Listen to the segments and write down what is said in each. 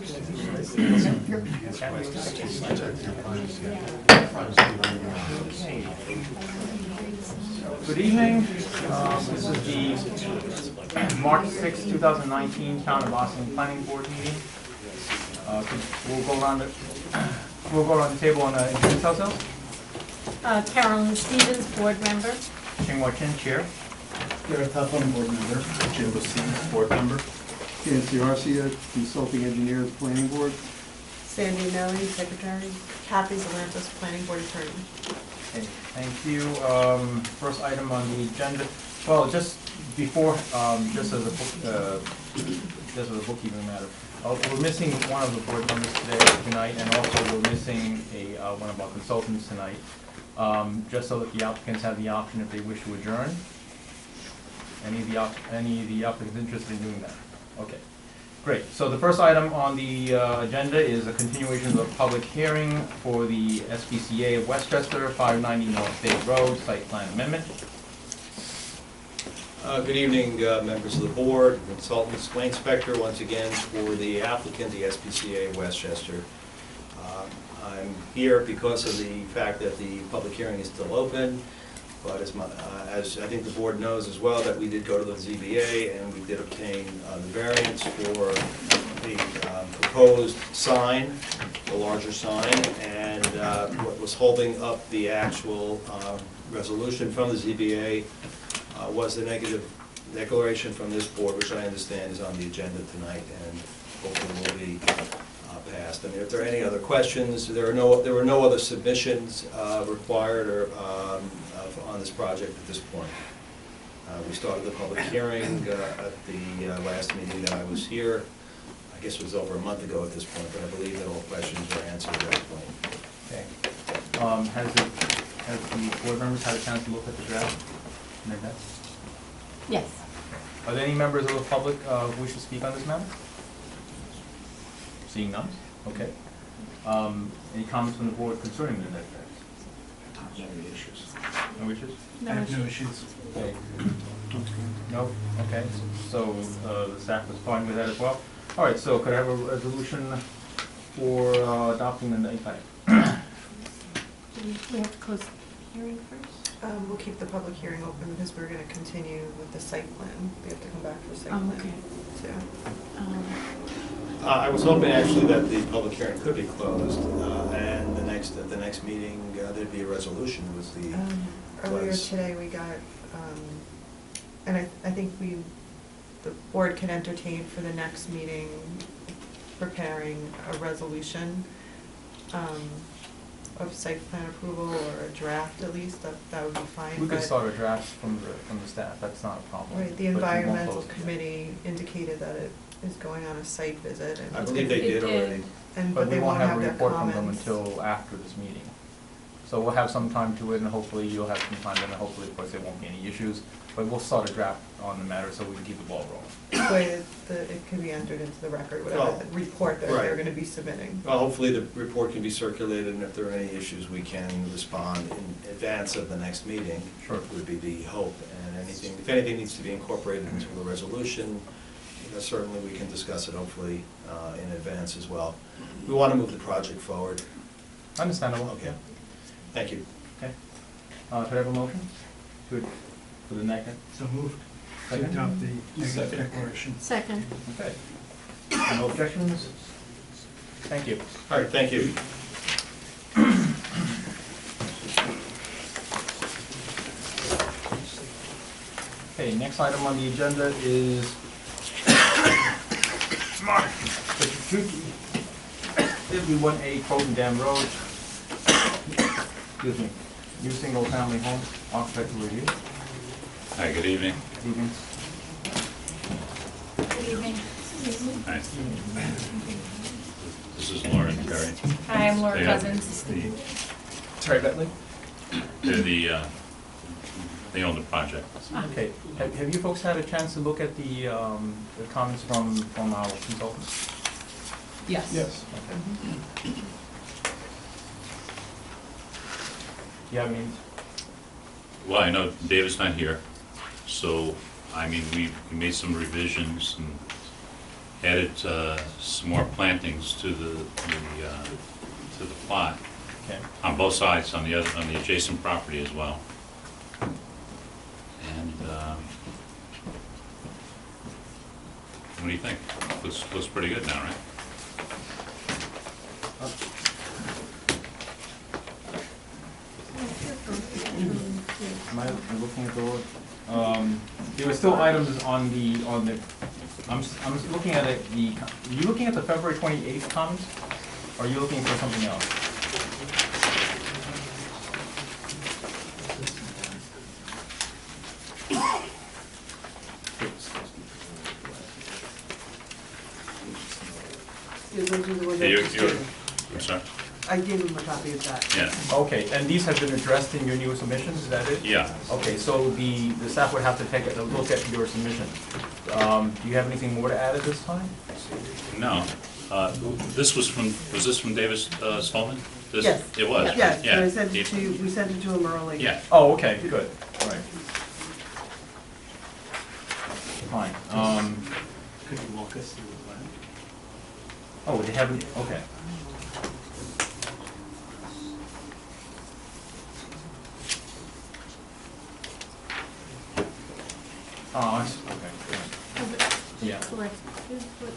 Good evening. This is the March 6, 2019 Town of Austin Planning Board meeting. We'll go around the table and introduce ourselves. Carolyn Stevens, board member. Ching-Hua Chin, chair. Gareth Huffam, board member. Jim Lucine, board member. Nancy Arcia, consulting engineer, planning board. Sandy Melly, secretary. Kathy Zalantis, planning board attorney. Okay, thank you. First item on the agenda. Well, just before, just as a bookkeeping matter, we're missing one of the board members tonight, and also we're missing one of our consultants tonight. Just so that the applicants have the option if they wish to adjourn. Any of the applicants interested in doing that? Okay, great. So the first item on the agenda is a continuation of the public hearing for the SPCA of Westchester, 590 North State Road, site plan amendment. Good evening, members of the board, consultants, Wayne Spector once again for the applicant, the SPCA of Westchester. I'm here because of the fact that the public hearing is still open, but as I think the board knows as well, that we did go to the ZBA and we did obtain the variance for the proposed sign, the larger sign, and what was holding up the actual resolution from the ZBA was the negative declaration from this board, which I understand is on the agenda tonight and hopefully will be passed. I mean, if there are any other questions, there were no other submissions required or on this project at this point. We started the public hearing at the last meeting that I was here. I guess it was over a month ago at this point, but I believe that all questions were answered at that point. Okay. Has the board members had a chance to look at the draft? Yes. Are there any members of the public who wish to speak on this matter? Seeing none? Okay. Any comments from the board concerning the net tax? No issues. No issues? I have no issues. Okay. No? Okay. So the staff was fine with that as well? All right, so could I have a resolution for adopting the net tax? We have to close the hearing first? We'll keep the public hearing open because we're going to continue with the site plan. We have to come back for site plan. Okay. So. I was hoping actually that the public hearing could be closed, and at the next meeting there'd be a resolution. Was the Earlier today we got, and I think the board can entertain for the next meeting preparing a resolution of site plan approval, or a draft at least. That would be fine. We could start a draft from the staff. That's not a problem. Right. The environmental committee indicated that it is going on a site visit. And I believe they did already. But we won't have a their report from them comments until after this meeting. So we'll have some time to it, and hopefully you'll have some time, and hopefully, of course, there won't be any issues. But we'll start a draft on the matter so we can keep the ball rolling. This way it can be entered into the record, whatever report that they're going to be submitting. Well, hopefully the report can be circulated, and if there are any issues, we can respond in advance of the next meeting. Sure. Would be the hope. And if anything needs to be incorporated into a resolution, certainly we can discuss it hopefully in advance as well. We want to move the project forward. Understandable. Okay. Thank you. Okay. Could I have a motion? Good. For the negative? So moved. To Second? adopt the negative declaration. Second. Okay. No objections? Thank you. All right, thank you. Okay, next item on the agenda is This we 1A Croton Dam Road. Excuse me. New single family home, architectural review. Hi, good evening. Evening. Good evening. Hi. This is Lauren Perry. Hi, I'm Laura They Cousins. Terry Bentley. They're they own the project. Okay. Have you folks had a chance to look at the comments from our consultants? Yes. Yes. Okay. Yeah, I mean, Well, I know David's not here, so, I mean, we made some revisions, added some more plantings to the plot Okay. on both sides, on the adjacent property as well. And what do you think? Looks pretty good now, right? Am I looking at the order? There were still items on the, I'm looking at it, are you looking at the February 28th comments? Or are you looking for something else? Yeah, those are the ones Yeah, I you're, just you're, gave him. I'm sorry? I gave him a copy of that. Yeah, Okay, and these have been addressed in your new submissions, is that it? yeah. Okay, so the staff would have to take a look at your submission. Do you have anything more to add at this time? No. This was this from Davis Stallman? This- Yes. It was? Yes, Yeah. so I sent it to you, we sent it to him early. Yeah. Oh, okay, good, all right. Fine. Could you walk us through the plan? Oh, they haven't, okay. Oh, I see, okay, yeah. What, here's what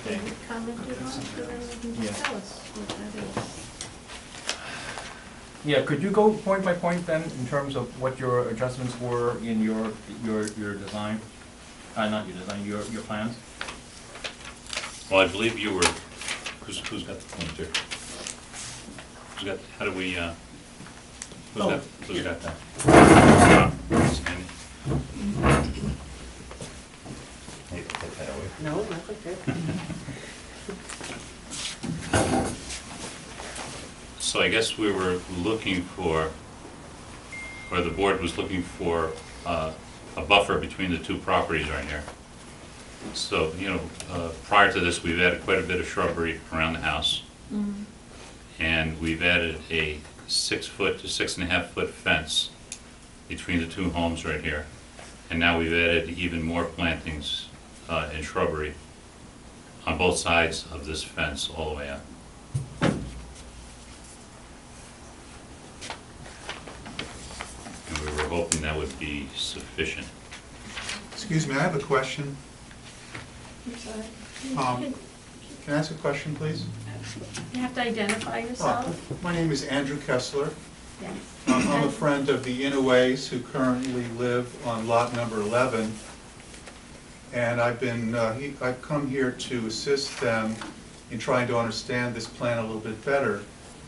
Okay. they commented on, so then you can Yeah. just tell us what that is. Yeah, could you go point by point then, in terms of what your adjustments were in your design? Not your design, your plans? Well, I believe you were, who's got the pointer? How do we, who's got that? Sandy? Hey, take that away. No, that's okay. So I guess we were looking for, or the board was looking for a buffer between the two properties right here. So, prior to this, we've added quite a bit of shrubbery around the house. And we've added a 6-foot to 6.5-foot fence between the two homes right here. And now we've added even more plantings and shrubbery on both sides of this fence all the way up. And we were hoping that would be sufficient. Excuse me, I have a question. I'm sorry. Um, Can I ask a question, please? You have to identify yourself. My name is Andrew Kessler. Yes. I'm a friend of the Inoue who currently live on lot number 11. And I've come here to assist them in trying to understand this plan a little bit better.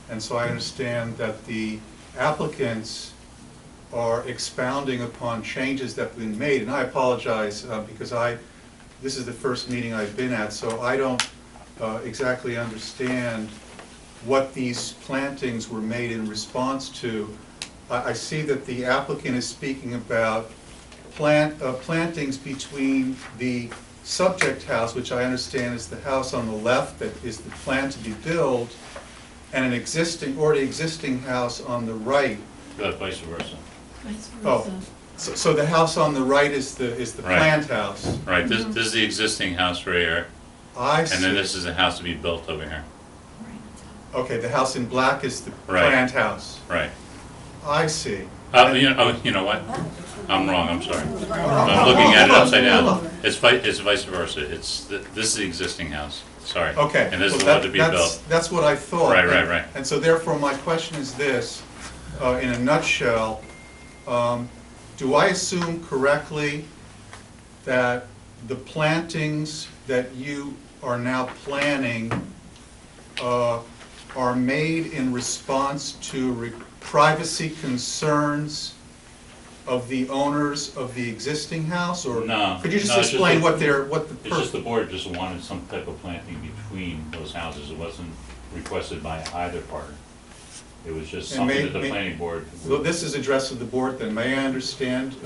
And so I understand that the applicants are expounding upon changes that have been made. And I apologize because this is the first meeting I've been at, so I don't exactly understand what these plantings were made in response to. I see that the applicant is speaking about plantings between the subject house, which I understand is the house on the left that is the plan to be built, and an already existing house on the right. Vice versa. Oh, so the house on the right is the Right. plant house. Right, this is the existing house right here, I see. and then this is a house to be built over here. Okay, the house in black is the Right. plant house. Right. I see. You know what? I'm wrong, I'm sorry. I'm looking at it upside down. It's vice versa. This is the existing house, sorry. Okay. And this is well, what to be built. That's what I thought. Right. And so therefore, my question is this, in a nutshell, do I assume correctly that the plantings that you are now planning are made in response to privacy concerns of the owners of the existing house, or No, could you just no, it's just explain that- what the It's just the board just wanted some type of planting between those houses. It wasn't requested by either party. It was just And something that the may- planning board. Well, this is addressed to the board then. May I understand,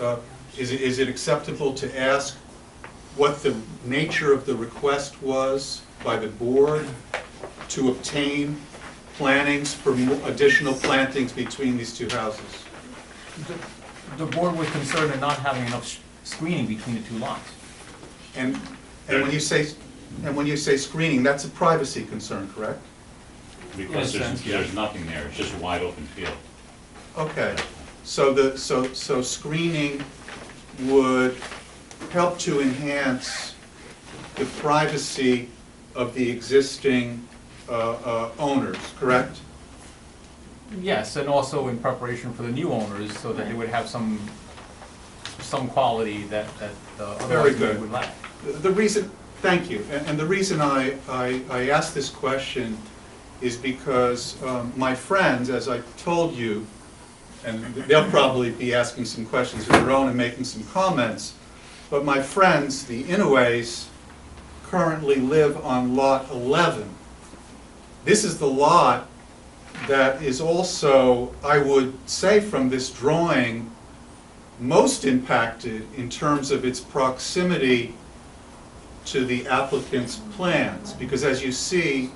is it acceptable to ask what the nature of the request was by the board to obtain plantings for additional plantings between these two houses? The board was concerned in not having enough screening between the two lots. And when you say And when you say screening, that's a privacy concern, correct? Because In a sense, yeah. there's nothing there, it's just a wide open field. Okay, so screening would help to enhance the privacy of the existing owners, correct? Yes, and also in preparation for the new owners, so that they would have some quality that Very otherwise they good. would lack. The reason, thank you, and the reason I asked this question is because my friends, as I told you, and they'll probably be asking some questions of their own and making some comments, but my friends, the Inoue, currently live on lot 11. This is the lot that is also, I would say from this drawing, most impacted in terms of its proximity to the applicant's plans. Because as you see,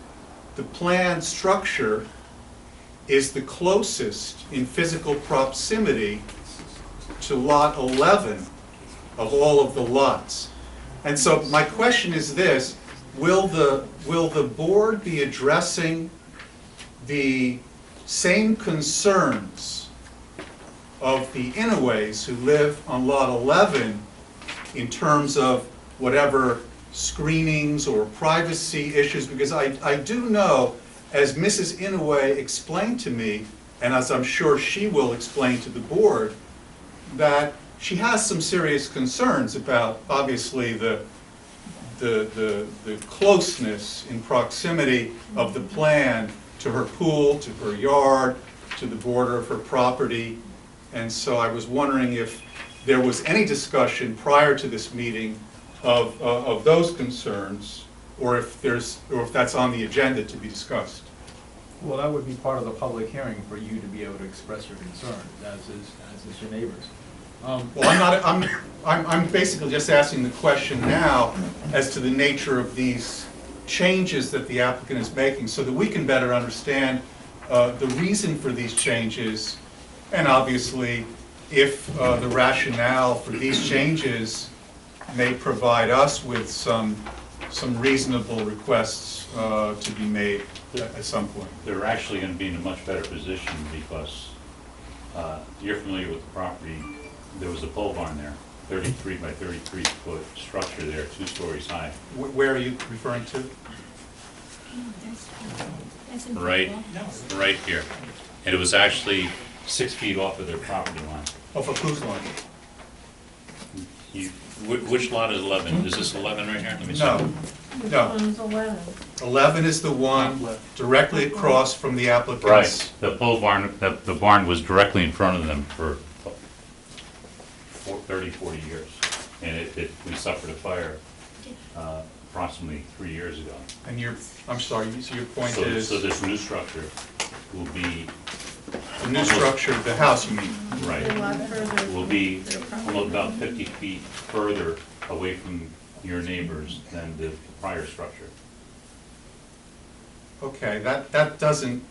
the plan structure is the closest in physical proximity to lot 11 of all of the lots. And so my question is this: will the board be addressing the same concerns of the Inoues who live on lot 11 in terms of whatever screenings or privacy issues? Because I do know, as Mrs. Inoue explained to me, and as I'm sure she will explain to the board, that she has some serious concerns about, obviously, the closeness in proximity of the plan to her pool, to her yard, to the border of her property. And so I was wondering if there was any discussion prior to this meeting of those concerns, or if that's on the agenda to be discussed. Well, that would be part of the public hearing for you to be able to express your concern, as is your neighbors. Well, I'm basically just asking the question now as to the nature of these changes that the applicant is making, so that we can better understand the reason for these changes, and obviously if the rationale for these changes may provide us with some reasonable requests to be made at some point. They're actually going to be in a much better position because you're familiar with the property. There was a pole barn there, 33 by 33 foot structure there, 2 stories high. Where are you referring to? Right here. And it was actually 6 feet off of their property line. Off of whose line? Which lot is 11? Is this 11 right here? Let me see. No, no. One's 11. 11 is the one directly across from the applicant's. Right. The pole barn, the barn was directly in front of them for 30, 40 years. And we suffered a fire approximately 3 years ago. And I'm sorry, so your point So is, this new structure will be, the new structure of the house, you mean? right, They're a lot further. will be They're probably- almost about 50 feet further away from your neighbors than the prior structure. Okay, that doesn't,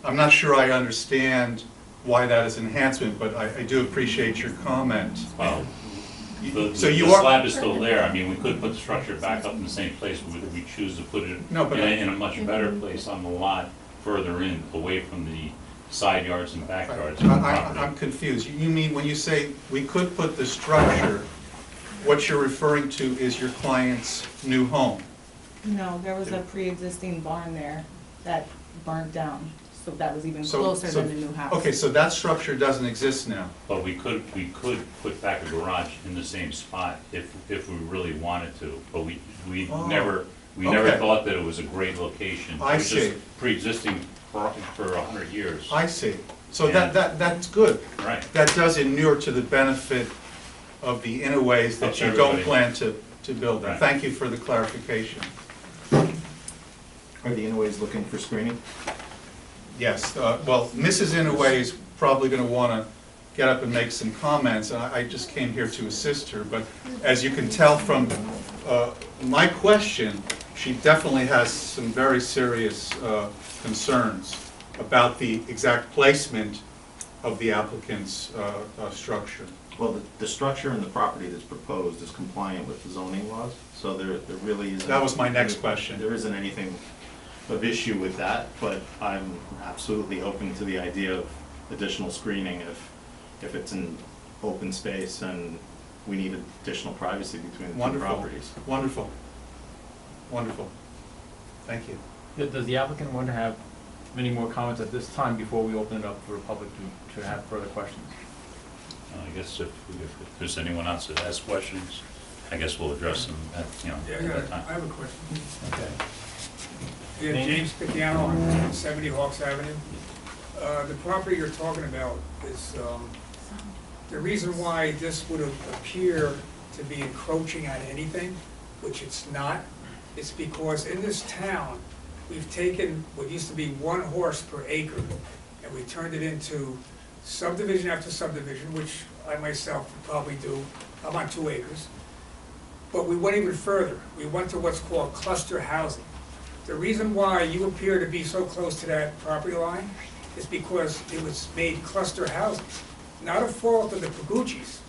I'm not sure I understand why that is enhancement, but I do appreciate your comment. Well, the So you slab are, is still there. I mean, we could put the structure back up in the same place, but we choose to put it No, but in a much better place on the lot, further in, away from the side yards and backyards of the I'm property. confused. You mean when you say we could put the structure, what you're referring to is your client's new home? No, there was a pre-existing barn there that burnt down, so that was even So- closer so- than the new house. Okay, so that structure doesn't exist now? But we could put back a garage in the same spot if we really wanted to. But we Oh, never okay. thought that it was a great location. I It was just see. pre-existing for 100 years. I see. So Yeah. that's good. Right. That does inure to the benefit of the Inoues that Of you don't everybody. plan to build them. Right. Thank you for the clarification. Are the Inoues looking for screening? Yes, well, Mrs. Inouye is probably going to want to get up and make some comments, and I just came here to assist her, but as you can tell from my question, she definitely has some very serious concerns about the exact placement of the applicant's structure. Well, the structure and the property that's proposed is compliant with the zoning laws, so there really isn't. That was my next question. There isn't anything of issue with that, but I'm absolutely open to the idea of additional screening if it's an open space and we need additional privacy between the two Wonderful, properties. wonderful, wonderful. Thank you. Does the applicant want to have any more comments at this time before we open it up for the public to have further questions? I guess if there's anyone else that has questions, I guess we'll address them at, at that time. I have a question. Okay. Yeah, Name? James Picciano on 70 Hawks Avenue. The property you're talking about is, the reason why this would appear to be encroaching on anything, which it's not, is because in this town, we've taken what used to be 1 horse per acre, and we turned it into subdivision after subdivision, which I myself would probably do. I'm on 2 acres. But we went even further. We went to what's called cluster housing. The reason why you appear to be so close to that property line is because it was made cluster housing. Not a fault of the Pagucci's,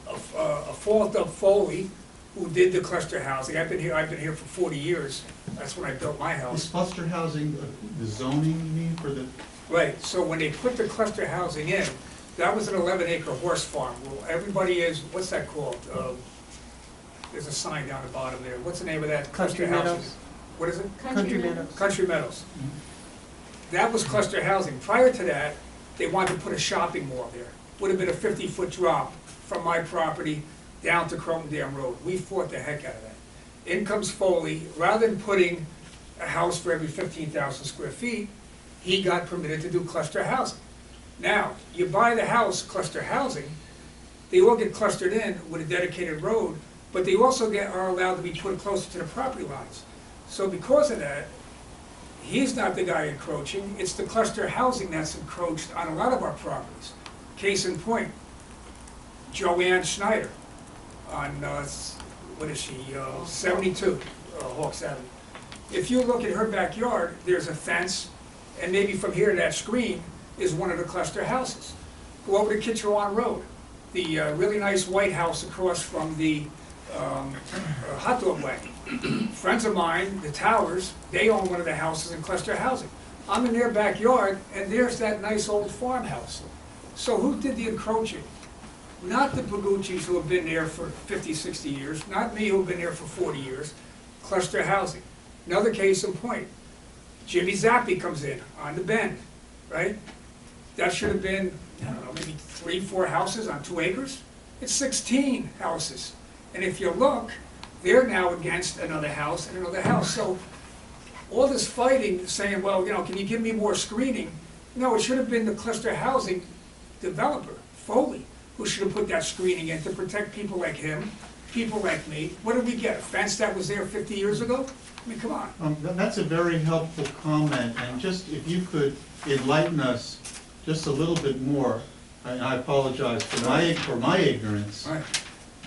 a fault of Foley, who did the cluster housing. I've been here for 40 years. That's when I built my house. Is cluster housing the zoning you mean for the? Right, so when they put the cluster housing in, that was an 11-acre horse farm. Well, everybody is, what's that called? There's a sign down the bottom there. What's the name of that cluster Country housing? Meadows. What is it? Country Meadows. Country Meadows. That was cluster housing. Prior to that, they wanted to put a shopping mall there. Would have been a 50-foot drop from my property down to Croton Dam Road. We fought the heck out of that. In comes Foley. Rather than putting a house for every 15,000 square feet, he got permitted to do cluster housing. Now, you buy the house, cluster housing, they all get clustered in with a dedicated road, but they also are allowed to be put closer to the property lines. So because of that, he's not the guy encroaching, it's the cluster housing that's encroached on a lot of our properties. Case in point, Joanne Schneider on, what is she, 72 Hawks Avenue. If you look at her backyard, there's a fence, and maybe from here to that screen is one of the cluster houses. Go over to Kitchewan Road, the really nice white house across from the hot dog wagon. Friends of mine, the Towers, they own one of the houses in cluster housing. I'm in their backyard, and there's that nice old farmhouse. So who did the encroaching? Not the Pagucci's who have been there for 50, 60 years, not me who've been there for 40 years, cluster housing. Another case in point, Jimmy Zappi comes in on the bend, right? That should have been, I don't know, maybe 3, 4 houses on 2 acres. It's 16 houses. And if you look, they're now against another house and another house. So all this fighting, saying, well, can you give me more screening? No, it should have been the cluster housing developer, Foley, who should have put that screening in to protect people like him, people like me. What did we get, a fence that was there 50 years ago? I mean, come on. That's a very helpful comment, and just if you could enlighten us just a little bit more, and I apologize for my ignorance, Right.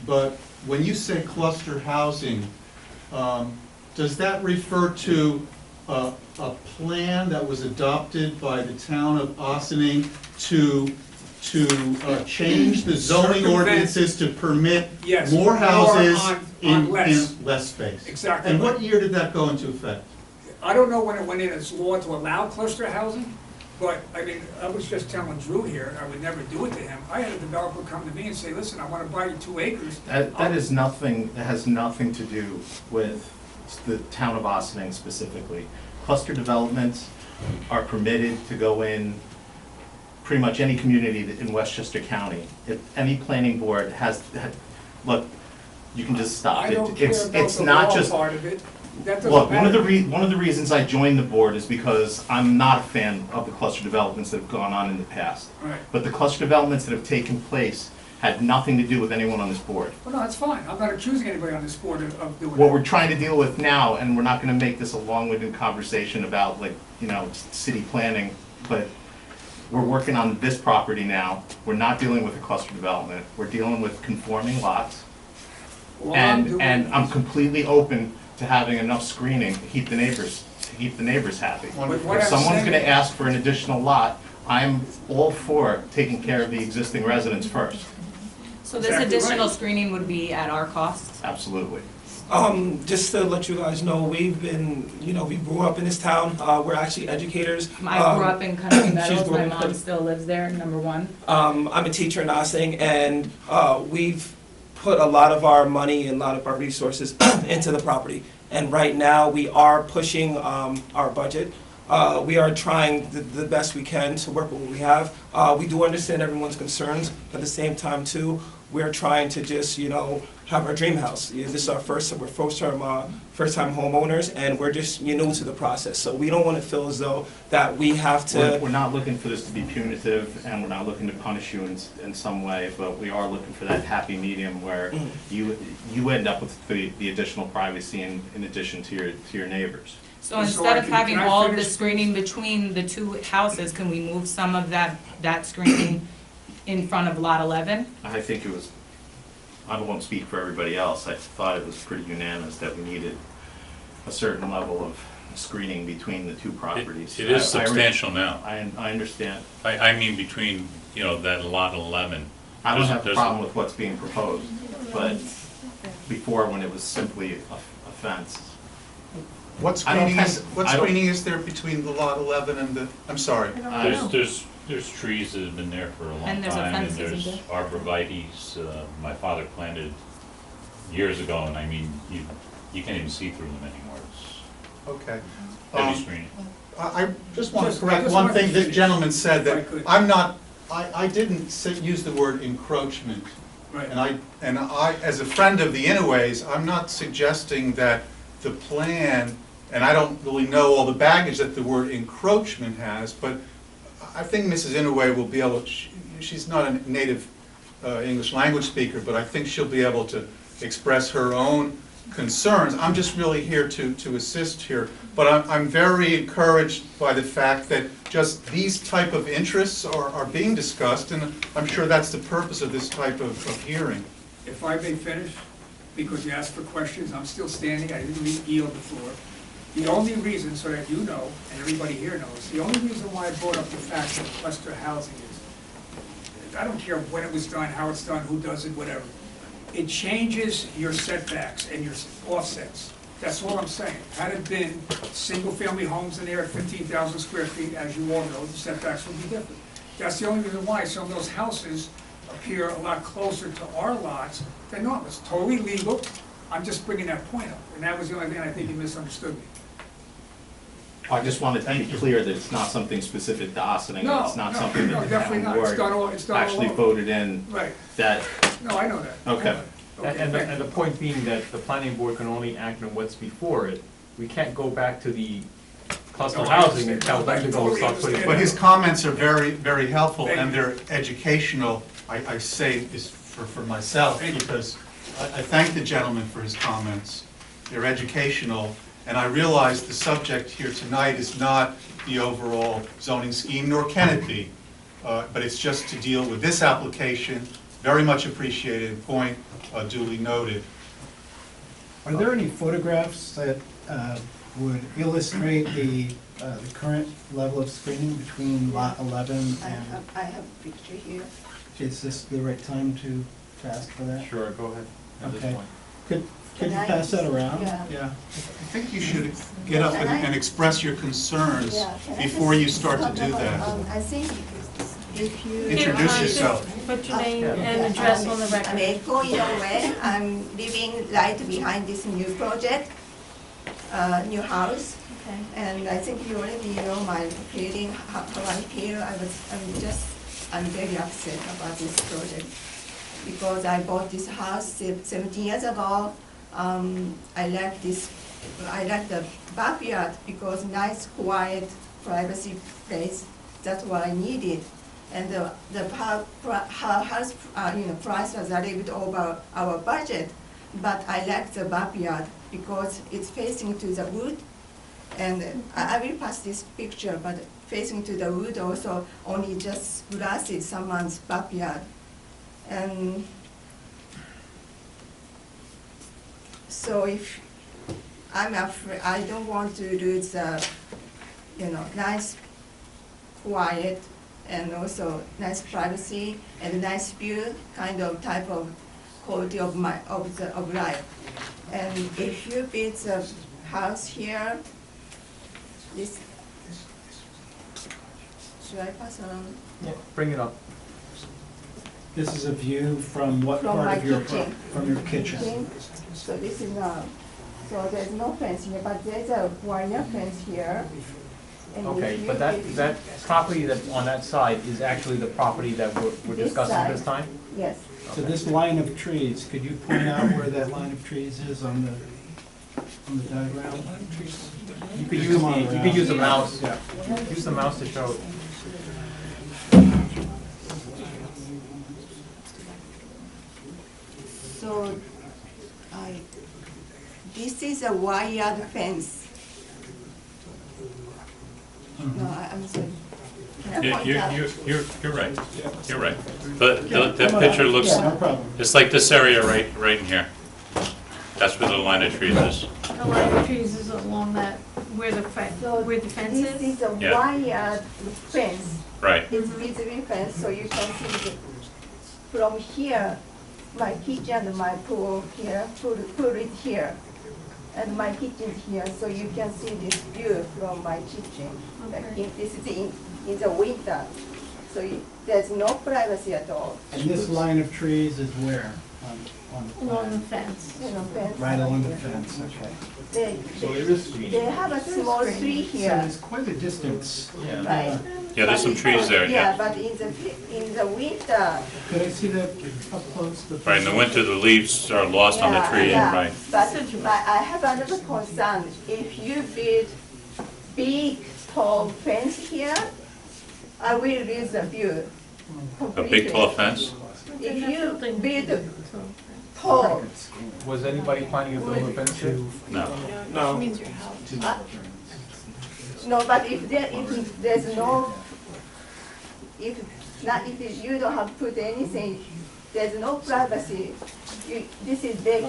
but when you say cluster housing, does that refer to a plan that was adopted by the town of Austining to change the zoning Circumvent. ordinances to permit Yes, more houses on in less. less space? Exactly. And what year did that go into effect? I don't know when it went in as law to allow cluster housing, but, I mean, I was just telling Drew here, I would never do it to him. I had a developer come to me and say, listen, I want to buy you 2 acres. That has nothing to do with the town of Austining specifically. Cluster developments are permitted to go in pretty much any community in Westchester County. If any planning board look, you can just stop I it. don't care about It's the not law just. part of it. That doesn't Look, one of matter. the reasons I joined the board is because I'm not a fan of the cluster developments that have gone on in the past. Right. But the cluster developments that have taken place had nothing to do with anyone on this board. Well, no, that's fine. I'm not accusing anybody on this board of doing What that. we're trying to deal with now, and we're not gonna make this a long-winded conversation about city planning, but we're working on this property now. We're not dealing with a cluster development. We're dealing with conforming lots. All I'm doing And I'm is- completely open to having enough screening to keep the neighbors happy. But what If I'm someone's saying- gonna ask for an additional lot, I'm all for taking care of the existing residents first. So this Exactly additional right. screening would be at our cost? Absolutely. Just to let you guys know, we grew up in this town, we're actually educators. I grew up in Country Meadows, grew up my in mom Country- still lives there, number one. I'm a teacher in Ossining, and we've put a lot of our money and a lot of our resources into the property. And right now, we are pushing our budget. We are trying the best we can to work with what we have. We do understand everyone's concerns, but at the same time, too, we're trying to just, have our dream house. This is our we're first-time homeowners, and we're just new to the process. So we don't want to feel as though that we have We're to. not looking for this to be punitive, and we're not looking to punish you in some way, but we are looking for that happy medium where you end up with the additional privacy in addition to your neighbors. So So instead of can having I all of the finish, screening between the two houses, can we move some of that screening in front of lot 11? I think it was, I won't speak for everybody else, I thought it was pretty unanimous that we needed a certain level of screening between the two properties. It is substantial now. I understand. I mean, between, that lot 11. I don't have a There's- problem with what's being proposed, but before, when it was simply a fence. What I don't screening is, have- what I don't- screening is there between the lot 11 and the, I'm sorry. There's trees that have been there for a long time. And there's a fence, there's isn't arborvitae's, my father planted years ago, and I mean, you can't even see through them anymore. It's Okay. heavy screening. I just want to Just- correct I just one wanted to thing this finish, gentleman said, if I that could. I'm not, I didn't use the word encroachment. Right. And I, as a friend of the Inouye's, I'm not suggesting that the plan, and I don't really know all the baggage that the word encroachment has, but I think Mrs. Inouye will be able, she's not a native English language speaker, but I think she'll be able to express her own concerns. I'm just really here to assist here, but I'm very encouraged by the fact that just these type of interests are being discussed, and I'm sure that's the purpose of this type of hearing. If I may finish, because you asked for questions, I'm still standing, I didn't yield the floor. The only reason, so that you know, and everybody here knows, the only reason why I brought up the fact that cluster housing is, I don't care when it was done, how it's done, who does it, whatever. It changes your setbacks and your offsets. That's all I'm saying. Had it been single-family homes in there at 15,000 square feet, as you all know, the setbacks would be different. That's the only reason why some of those houses appear a lot closer to our lots than not. It's totally legal. I'm just bringing that point up, and that was the only thing I think you misunderstood me. I just wanted to be clear that it's not something specific to Ossining, No, it's not no, something no, that the definitely town not. It's done all- board it's done all actually over. voted in, Right. that, No, I know that. Okay. Okay, And thank the you. point being that the planning board can only act on what's before it. We can't go back to the cluster No, I housing and tell understand. them to go start putting. But his comments are very, very helpful, Thank and you. they're educational. I say this for myself, Thank you. because I thank the gentleman for his comments. They're educational, and I realize the subject here tonight is not the overall zoning scheme, nor can it be. But it's just to deal with this application. Very much appreciated, point duly noted. Are there any photographs that would illustrate the current level of screening between lot 11 and, I have a picture here. is this the right time to ask for that? Sure, go ahead at this Okay. point. Could Can you I pass that just- around? yeah. I think you should get up and express your concerns Yeah, can I before just you start to talk do about, that. I think if you. Introduce yourself. Put your name and address on the I'm record. Eiko Inoue. I'm living right behind this new project, new house. Okay. And I think you already know my feeling, how I feel. I'm very upset about this project. Because I bought this house 17 years ago. I like the backyard because nice, quiet, privacy place. That's what I needed. And the house, price was a little bit over our budget. But I like the backyard because it's facing to the wood. And I will pass this picture, but facing to the wood also, only just grasses, someone's backyard. And so if I'm afraid, I don't want to lose the, nice, quiet, and also nice privacy and nice view, kind of type of quality of life. And if you build a house here, this, should I pass around? Yeah, bring it up. This is a view from what From part my of your, kitchen. from your kitchen? So this is now, so there's no fence here, but there's a wire fence here. And if Okay, you but that, build- that property that, on that side is actually the property that we're This discussing side. this time? Yes. So this line of trees, could you point out where that line of trees is on the diagram? You could use Come on the, you around. could use the mouse, Yeah. use the mouse to show. So, this is a wired fence. No, I'm sorry. Can I point out? You're right, you're right. The picture looks, Yeah, no problem. it's like this area right in here. That's where the line of trees is. The line of trees is along that, where the fence This is? is a Yeah. wired fence. Right. It's vis-a-vis fence, so you can see from here, my kitchen and my pool here, pool is here. And my kitchen is here, so you can see this view from my kitchen. Like Okay. this is in the winter, so there's no privacy at all. And this line of trees is where? On the Along the plan? fence. You know, fence. Right along the fence, okay. They have a small tree So here, there's quite a distance. right? Yeah, there's some trees there, Yeah, yeah. but in the winter, Could I see that up close? Right, in the winter, the leaves are lost on the yeah, tree, yeah. right. But I have another concern. If you build big tall fence here, I will lose the view A completely. big tall fence? If you build tall, Was anybody planning to build a fence here? No. No. no, but if there's no, if you don't have put anything, there's no privacy. This is deck,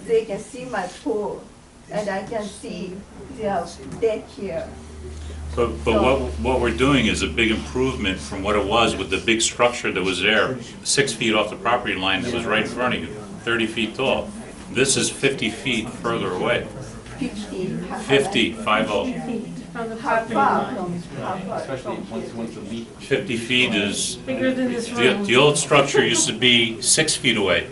they can see my pool, and I can see their deck here. But what we're doing is a big improvement from what it was with the big structure that was there, 6 feet off the property line that was right in front of you, 30 feet tall. This is 50 feet further away. 50, 50. From the How property far line. from, how far Especially from here? once the leaf. 50 feet is, Bigger than this room. the old structure used to be 6 feet away.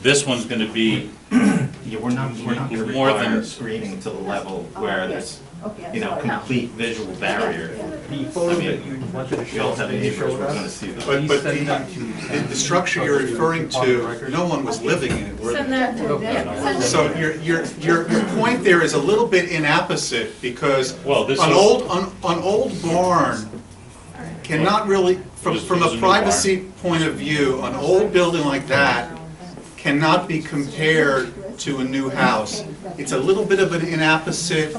This one's gonna be, Yeah, we're not gonna More than- require screening to the level where there's, Okay, you know, sorry. complete visual barrier. The photo that you wanted to We show, all have that you neighbors, showed we're gonna us. see that. But Please send that to the structure you're referring to, no one was living in it, were Send they? that to, yeah, send it. So your point there is a little bit inapposite, because Well, this an was- old barn cannot really, from This a is a new privacy point of view, an old building like that cannot be compared to a new house. It's a little bit of an inapposite,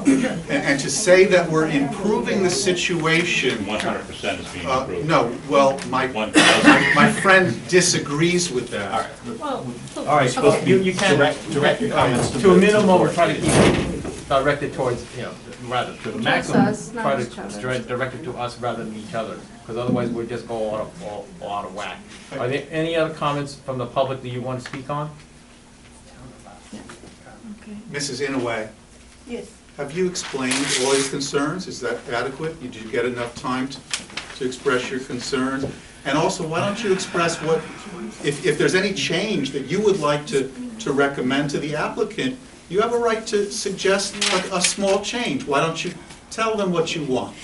and to say that we're improving the situation, 100% is being improved. no, well, my 1,000. my friend disagrees with that. Well, All right, so you can, Direct your comments to a minimum, we're board. trying to keep it directed towards, you know, rather, to the maximum, us, not try each other. to direct it to us rather than each other, because otherwise we'll just go all out of whack. Are there any other comments from the public that you want to speak on? Okay. Mrs. Inouye, Yes. have you explained all your concerns? Is that adequate? Did you get enough time to express your concerns? And also, why don't you express what, if there's any change that you would like to recommend to the applicant, you have a right to suggest a small change. Why don't you tell them what you want?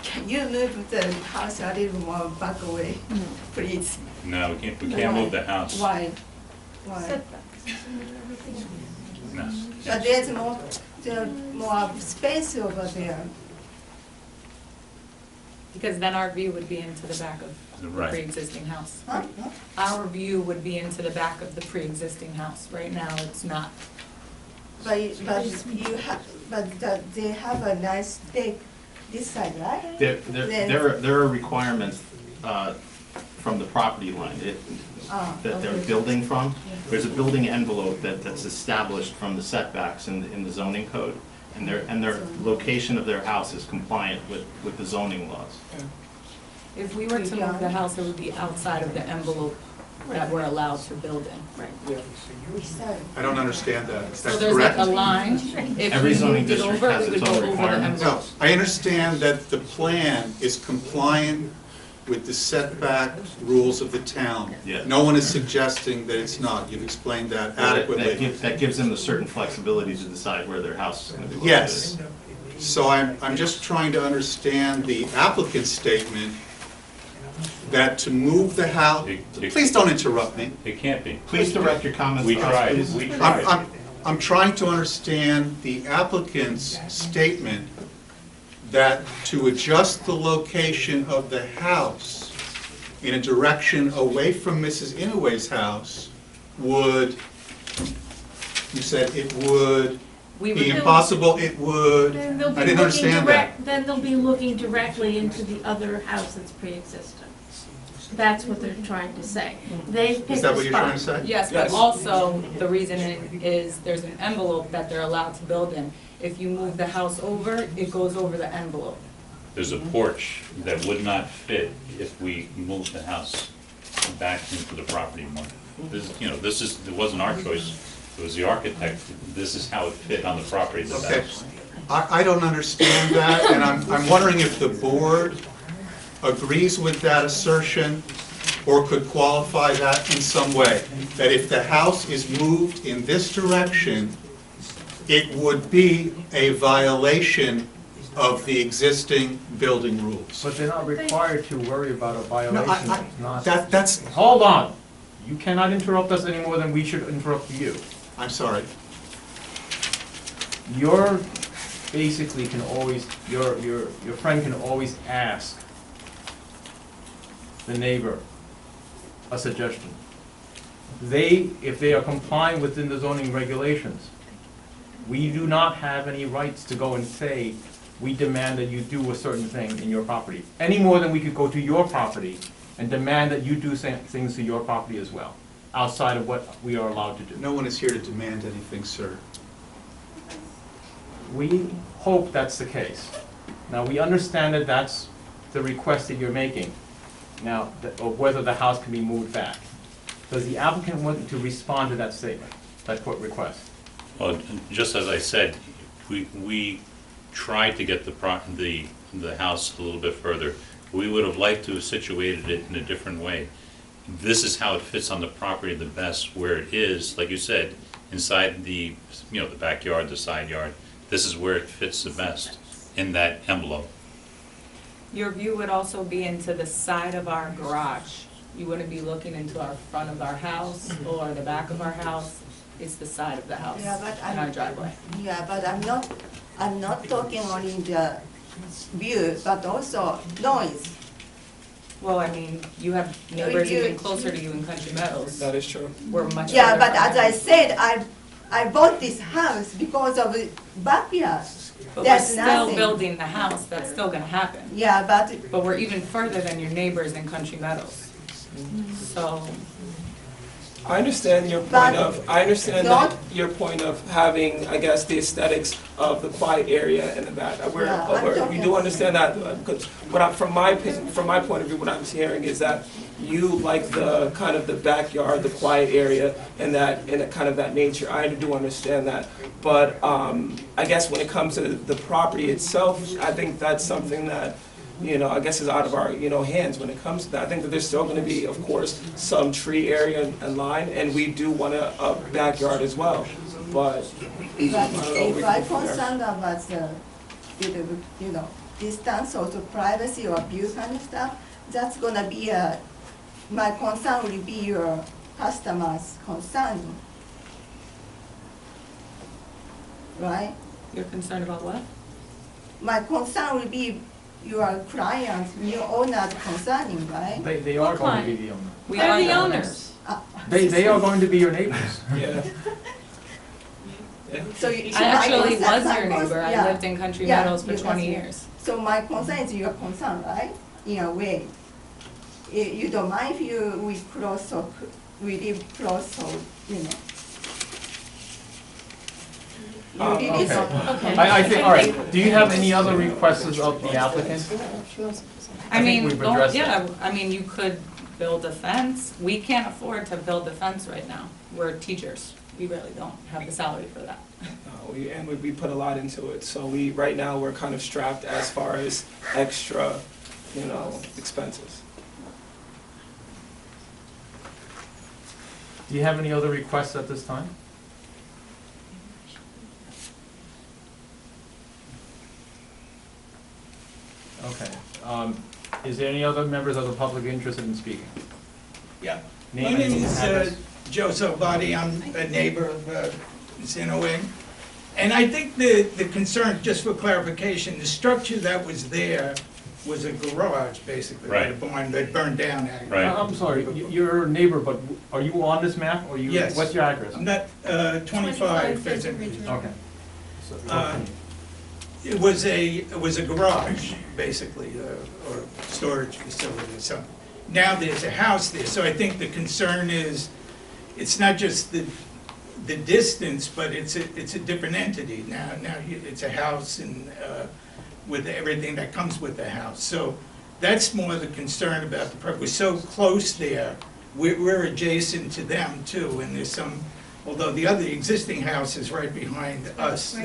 Can you move the house a little more back away, please? No, we can't move the house. Why? Why? Setbacks. No. But there's more space over there. Because then our view would be into the back of the Right. pre-existing house. Huh? Our view would be into the back of the pre-existing house. Right now, it's not. But they have a nice deck this side, right? There are requirements from the property line that they're okay. building from. There's a building envelope that's established from the setbacks in the zoning code. and their location of their house is compliant with the zoning laws. If we were to move the house, it would be outside of the envelope that we're allowed to build in. Right. I don't understand that. Is So that there's like correct? a line, if Every we zoning moved it district over, has we would its go own over the requirements. No, envelope. I understand that the plan is compliant with the setback rules of the town. Yeah. No one is suggesting that it's not. You've explained that adequately. That gives them the certain flexibility to decide where their house is going to be located. Yes. So I'm just trying to understand the applicant's statement that to move the house, please don't interrupt me. It can't be. Please direct your comments We to us, tried, please. we tried. I'm trying to understand the applicant's statement that to adjust the location of the house in a direction away from Mrs. Inouye's house would, you said it would We be would, impossible, it would, Then they'll be I didn't looking understand that. direct, then they'll be looking directly into the other house that's pre-existing. That's what they're trying to say. They picked a spot. Is that what you're trying to say? yes, but Yes. also, the reason is there's an envelope that they're allowed to build in. If you move the house over, it goes over the envelope. There's a porch that would not fit if we moved the house back into the property more. This, it wasn't our choice, it was the architect. This is how it fit on the property the Okay. best. I don't understand that, and I'm wondering if the board agrees with that assertion or could qualify that in some way. That if the house is moved in this direction, it would be a violation of the existing building rules. But they're not required to worry about a No, violation. It's not- that's, Hold on. You cannot interrupt us any more than we should interrupt you. I'm sorry. Your, basically can always, your friend can always ask the neighbor a suggestion. If they are complying within the zoning regulations, we do not have any rights to go and say, we demand that you do a certain thing in your property. Any more than we could go to your property and demand that you do things to your property as well, outside of what we are allowed to do. No one is here to demand anything, sir. We hope that's the case. Now, we understand that that's the request that you're making. Now, or whether the house can be moved back. Does the applicant want to respond to that statement, that request? Well, just as I said, we tried to get the house a little bit further. We would have liked to have situated it in a different way. This is how it fits on the property the best, where it is, like you said, inside the backyard, the side yard. This is where it fits the best, in that envelope. Your view would also be into the side of our garage. You wouldn't be looking into our front of our house or the back of our house. It's the side of the house Yeah, but and our driveway. Yeah, but I'm not talking only the view, but also noise. Well, I mean, you have neighbors even closer to you in Country Meadows. That is true. We're much Yeah, further but as from I them. said, I bought this house because of the backyard. But we're There's still nothing. building the house, that's still gonna happen. Yeah, but But we're even further than your neighbors in Country Meadows. So, I understand your But that your point of having, I guess, the aesthetics of the quiet area in the back. We do understand that, because from my point of view, what I'm hearing is that you like the kind of the backyard, the quiet area, and kind of that nature. I do understand that, but I guess when it comes to the property itself, I think that's something that, I guess is out of our, hands when it comes to that. I think that there's still gonna be, of course, some tree area and line, and we do want a backyard as well, but. if I'm concerned about the, distance or the privacy or view kind of stuff, that's gonna be my concern will be your customer's concern. Right? you're concerned about what? My concern will be your client, new owner's concerning, right? They are going to be the owner. We They're are the owners. They are going to be your neighbors. Yeah. So I actually was your neighbor, I yeah. lived in Country Yeah, Meadows for you 20 can see. years. So my concern is your concern, right? In a way. You don't mind if we live close, so, You did it. Okay. I think, all right, do you have any other requests of the applicant? I think mean, we've don't- addressed yeah, that. I mean, you could build a fence. We can't afford to build a fence right now. We're teachers. We really don't have the salary for that. We put a lot into it, so right now, we're kind of strapped as far as extra, expenses. Do you have any other requests at this time? Okay. Is there any other members of the public interested in speaking? Yeah. Name My and name is address. Joe Salvati. I'm a neighbor of Zinowing. And I think the concern, just for clarification, the structure that was there was a garage, basically, Right. a barn that burned down. Actually. Right. I'm sorry, you're a neighbor, but are you on this map, or you? Yes. What's your address? I'm not 25 Pheasant Ridge. Okay. So, It was a garage, basically, or storage facility or something. Now there's a house there, so I think the concern is, it's not just the distance, but it's a different entity. Now it's a house and with everything that comes with the house. So that's more the concern about the property. We're so close there. We're adjacent to them too, and there's some, although the other existing house is right behind us,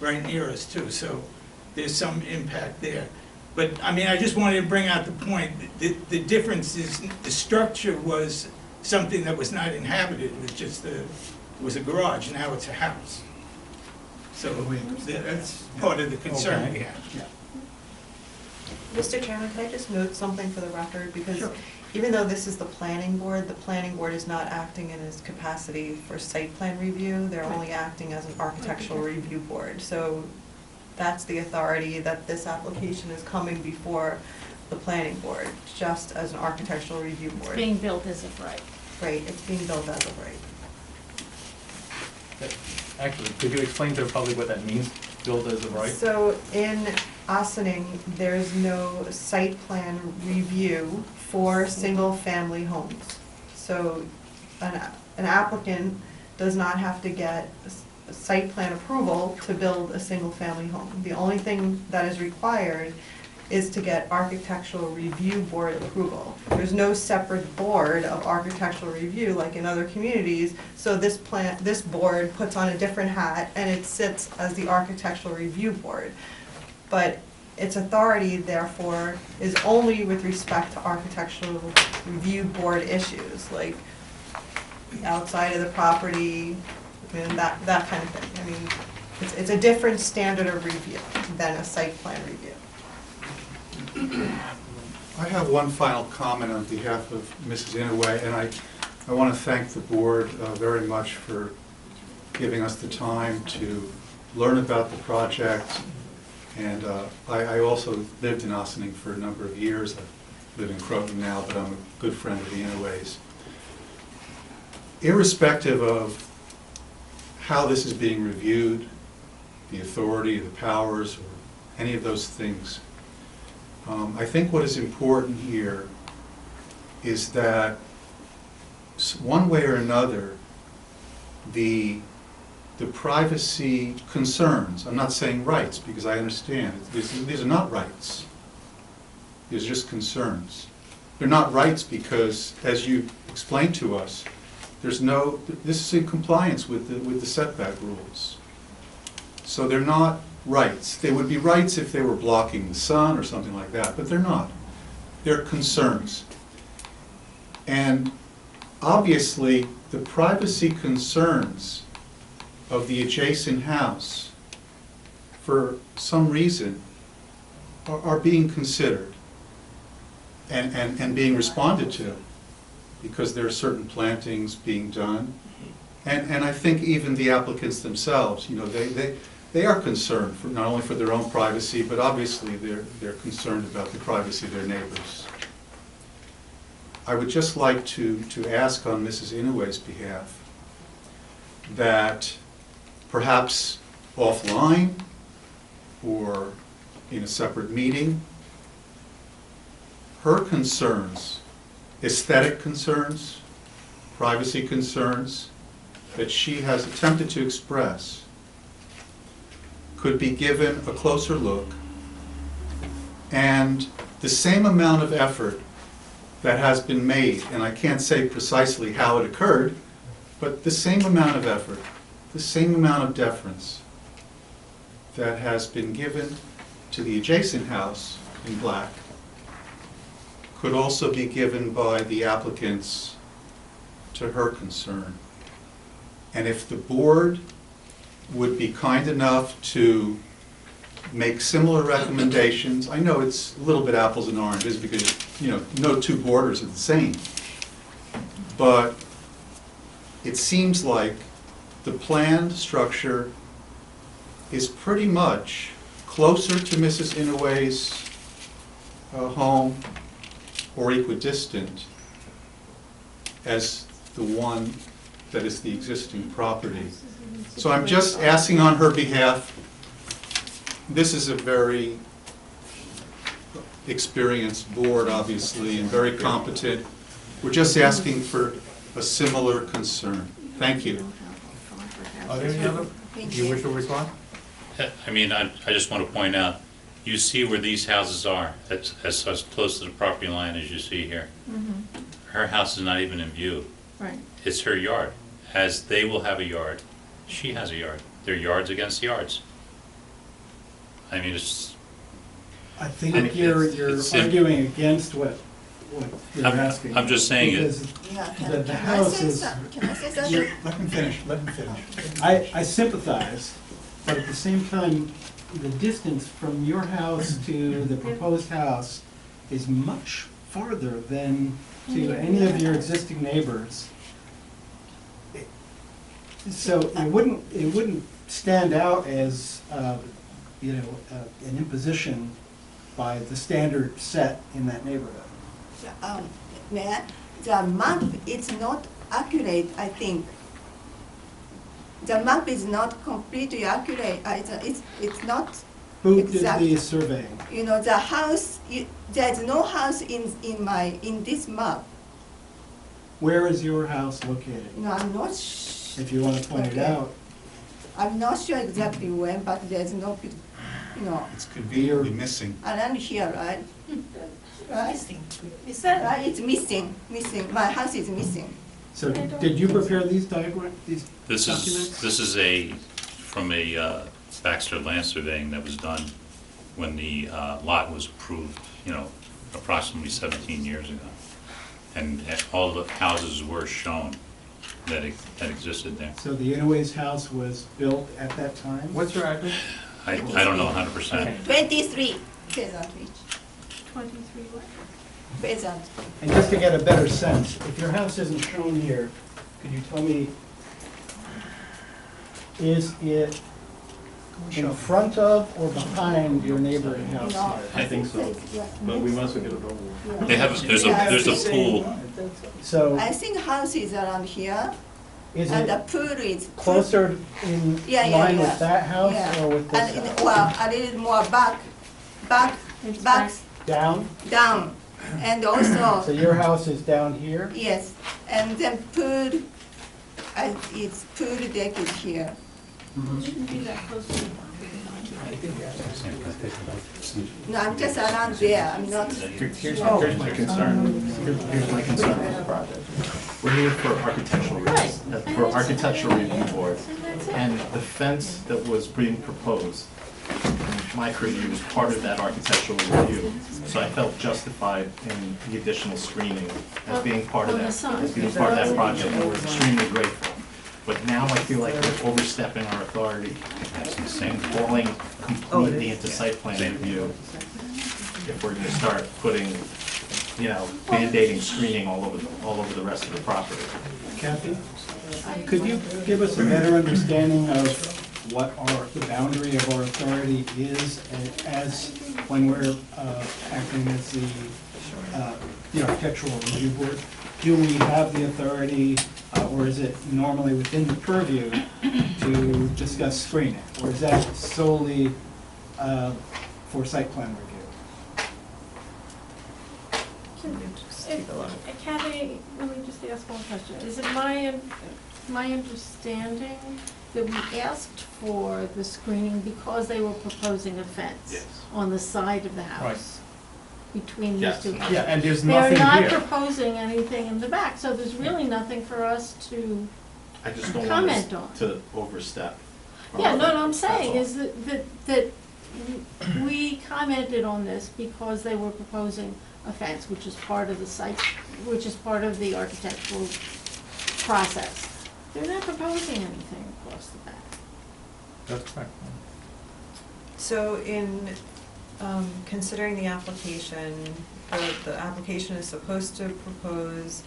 right near us too, so there's some impact there. But, I mean, I just wanted to bring out the point, the difference is, the structure was something that was not inhabited, it was just it was a garage, now it's a house. So that's part of the concern we have. Mr. Chairman, can I just note something for the record? Because even though this is the planning board is not acting in its capacity for site plan review. They're only acting as an architectural review board. So that's the authority that this application is coming before the planning board, just as an architectural review board. Being built as of right. Right, it's being built as of right. Actually, could you explain to the public what that means, built as of right? So in Ossining, there's no site plan review for single-family homes. So an applicant does not have to get a site plan approval to build a single-family home. The only thing that is required is to get architectural review board approval. There's no separate board of architectural review like in other communities, so this board puts on a different hat and it sits as the architectural review board. But its authority, therefore, is only with respect to architectural review board issues, like outside of the property, and that kind of thing. I mean, it's a different standard of review than a site plan review. I have one final comment on behalf of Mrs. Inouye, and I want to thank the board very much for giving us the time to learn about the project. And I also lived in Ossining for a number of years. I live in Croton now, but I'm a good friend of the Inouye's. Irrespective of how this is being reviewed, the authority, the powers, or any of those things, I think what is important here is that one way or another, the privacy concerns, I'm not saying rights because I understand, these are not rights. These are just concerns. They're not rights because, as you explained to us, this is in compliance with the setback rules. So they're not rights. They would be rights if they were blocking the sun or something like that, but they're not. They're concerns. And obviously, the privacy concerns of the adjacent house, for some reason, are being considered and being responded to, because there are certain plantings being done. And I think even the applicants themselves, they are concerned not only for their own privacy, but obviously they're concerned about the privacy of their neighbors. I would just like to ask on Mrs. Inouye's behalf that perhaps offline or in a separate meeting, her concerns, aesthetic concerns, privacy concerns that she has attempted to express, could be given a closer look, and the same amount of effort that has been made, and I can't say precisely how it occurred, but the same amount of effort, the same amount of deference that has been given to the adjacent house in black could also be given by the applicants to her concern. And if the board would be kind enough to make similar recommendations, I know it's a little bit apples and oranges because, you know, no two borders are the same, but it seems like the planned structure is pretty much closer to Mrs. Inouye's home or equidistant as the one that is the existing property. So I'm just asking on her behalf. This is a very experienced board, obviously, and very competent. We're just asking for a similar concern. Thank you. Are there any other, do you wish to respond? I mean, I just want to point out, you see where these houses are, as close to the property line as you see here. Her house is not even in view. Right. It's her yard. As they will have a yard, she has a yard. They're yards against yards. I mean, it's... I think you're arguing against what you're asking. I'm just saying it. Because Yeah, the house is... Can I say something? Let me finish. I sympathize, but at the same time, the distance from your house to the proposed house is much farther than to any of your existing neighbors. So it wouldn't stand out as, you know, an imposition by the standard set in that neighborhood. Mayor, the map is not accurate, I think. The map is not completely accurate. It's not Who exact. did the surveying? You know, the house, there's no house in this map. Where is your house located? No, I'm not If you want to point it Okay. out. I'm not sure exactly when, but there's no, you know, It's conveniently missing. around here, right? Right? Is that, Right, it's missing. My house is missing. So did you prepare these documents? This is from a Baxter land surveying that was done when the lot was approved, you know, approximately 17 years ago. And all the houses were shown that existed there. So the Inouye's house was built at that time? What's your address? I don't know 100%. 23 Pheasant Ridge. 23 what? Pheasant. And just to get a better sense, if your house isn't shown here, could you tell me, is it in front of or behind your neighboring house No, here? I think so, but we must get it over. They have, there's a pool. So I think house is around here, is and the it pool is closer in Yeah, line yeah. with that house Yeah. or with this and house? well, a little more back, It's Down? down, and also So your house is down here? yes, and then pool, it's pool deck is here. You can be that close to the No, I'm just around there. I'm not. Here's my concern. Here's my concern with the project. We're here for architectural reasons, for architectural review board, and the fence that was being proposed, my purview was part of that architectural review. So I felt justified in the additional screening as being part of that, as being part of that project, and we're extremely grateful. But now I feel like we're overstepping our authority and falling completely into site plan review if we're gonna start putting, you know, band-aiding screening all over the rest of the property. Kathy, could you give us a better understanding of what the boundary of our authority is as when we're acting as the architectural review board? Do we have the authority, or is it normally within the purview to discuss screening? Or is that solely for site plan review? Kathy, let me just ask one question. Is it my my understanding that we asked for the screening because they were proposing a fence Yes. on the side of the house between these Yes. two houses. Yeah, and there's They're nothing not here. proposing anything in the back, so there's really nothing for us to, I just don't want us Comment on. to overstep. yeah, no, I'm That's saying all. is that we commented on this because they were proposing a fence, which is part of the site, which is part of the architectural process. They're not proposing anything across the back. That's correct. So in considering the application, the application is supposed to propose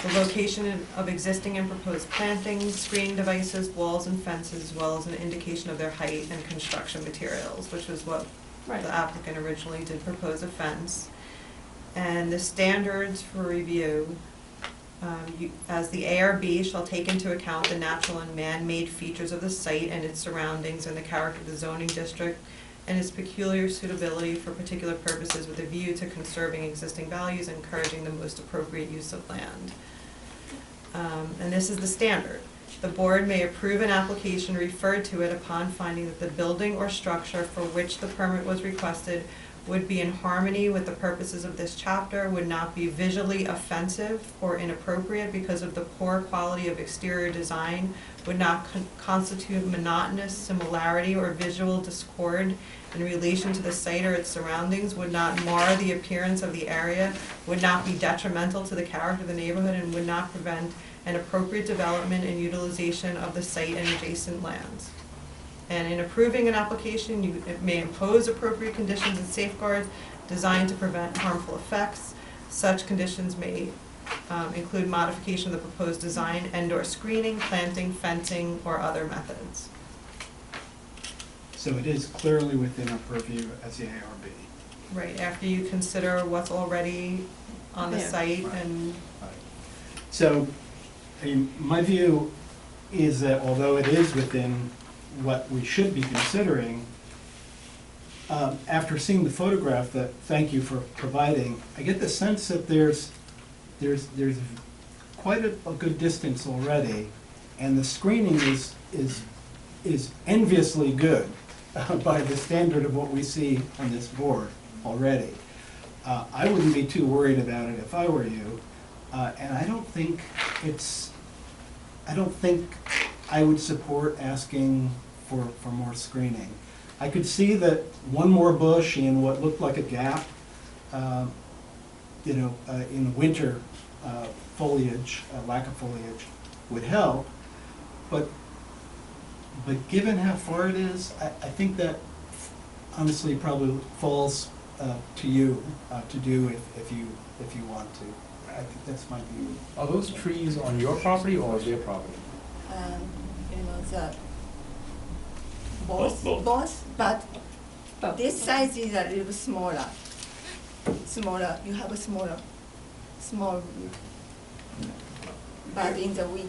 the location of existing and proposed plantings, screening devices, walls and fences, as well as an indication of their height and construction materials, which was what Right. the applicant originally did propose a fence. And the standards for review, as the ARB shall take into account the natural and man-made features of the site and its surroundings and the character of the zoning district and its peculiar suitability for particular purposes with a view to conserving existing values and encouraging the most appropriate use of land. And this is the standard. The board may approve an application referred to it upon finding that the building or structure for which the permit was requested would be in harmony with the purposes of this chapter, would not be visually offensive or inappropriate because of the poor quality of exterior design, would not constitute monotonous similarity or visual discord in relation to the site or its surroundings, would not mar the appearance of the area, would not be detrimental to the character of the neighborhood, and would not prevent an appropriate development and utilization of the site and adjacent lands. And in approving an application, it may impose appropriate conditions and safeguards designed to prevent harmful effects. Such conditions may include modification of the proposed design and/or screening, planting, fencing, or other methods. So it is clearly within our purview as the ARB. Right, after you consider what's already on the There. site and, So, I mean, my view is that although it is within what we should be considering, after seeing the photograph that, thank you for providing, I get the sense that there's quite a good distance already, and the screening is enviously good by the standard of what we see on this board already. I wouldn't be too worried about it if I were you, and I don't think I would support asking for more screening. I could see that one more bush in what looked like a gap, in winter foliage, lack of foliage, would help. But given how far it is, I think that honestly probably falls to you to do if you want to. I think that's my view. Are those trees on your property or their property? The Both. both, but Both. this size is a little smaller. You have a small root. But in the week,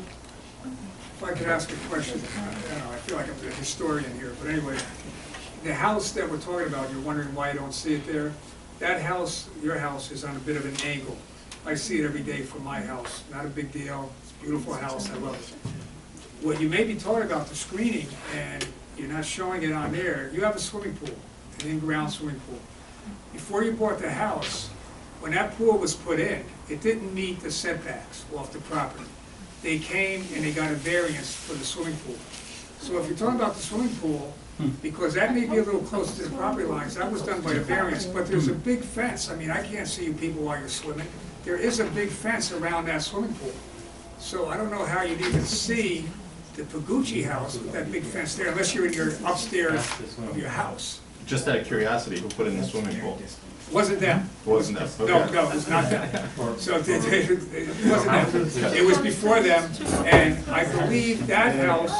If I could ask a question, I feel like I'm a historian here, but anyway, the house that we're talking about, you're wondering why I don't see it there? That house, your house, is on a bit of an angle. I see it every day from my house, not a big deal, it's a beautiful house, I love it. What you may be talking about, the screening, and you're not showing it on there, you have a swimming pool, an in-ground swimming pool. Before you bought the house, when that pool was put in, it didn't meet the setbacks off the property. They came and they got a variance for the swimming pool. So if you're talking about the swimming pool, because that may be a little close to the property lines, that was done by a variance, but there's a big fence. I mean, I can't see you people while you're swimming. There is a big fence around that swimming pool. So I don't know how you'd even see the Pagucci house with that big fence there, unless you're in your upstairs of your house. Just out of curiosity, who put in the swimming pool? Wasn't them. Wasn't them? No, Okay. no, it was not them. So it wasn't them. It was before them, and I believe that house,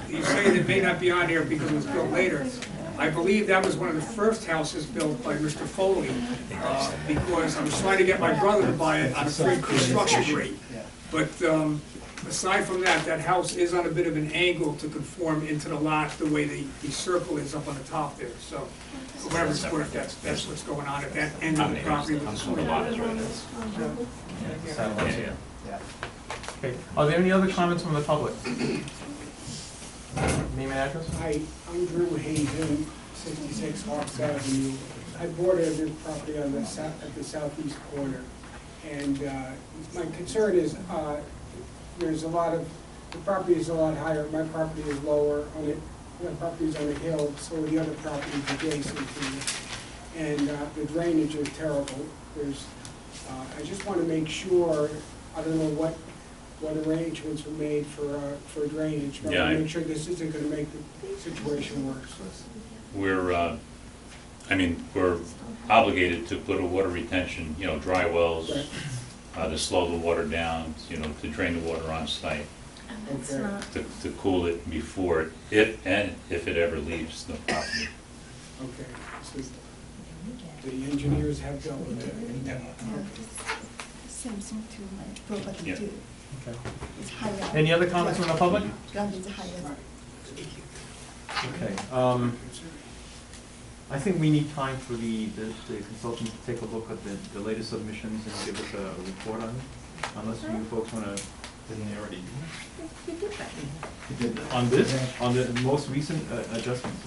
you say it may not be on here because it was built later. I believe that was one of the first houses built by Mr. Foley, because I was trying to get my brother to buy it on a free construction rate. But aside from that, that house is on a bit of an angle to conform into the lot the way the circle is up on the top there. So for whatever it's worth, that's what's going on at that end of the property with the swimming pool. Satellites. Yeah. Okay, are there any other comments from the public? Name and address? Hi, I'm Drew Hazen, 66 Hawks Avenue. I bought a new property on the at the southeast corner, and my concern is there's a lot of, the property is a lot higher, my property is lower on it, my property is on a hill, so are the other properties adjacent to it. And the drainage is terrible. I just want to make sure, I don't know what arrangements were made for drainage, but I want to make sure this isn't going to make the situation worse. We're obligated to put a water retention, dry wells, to slow the water down, to drain the water on site, to cool it before if it ever leaves the property. Okay, so the engineers have dealt with it. Same thing to my property too. Okay. It's higher. Any other comments from the public? Ground is higher. Okay, I think we need time for the consultant to take a look at the latest submissions and give us a report on it, unless you folks wanna. Didn't they already do You did that. that? You did that. On this, on the most recent adjustments?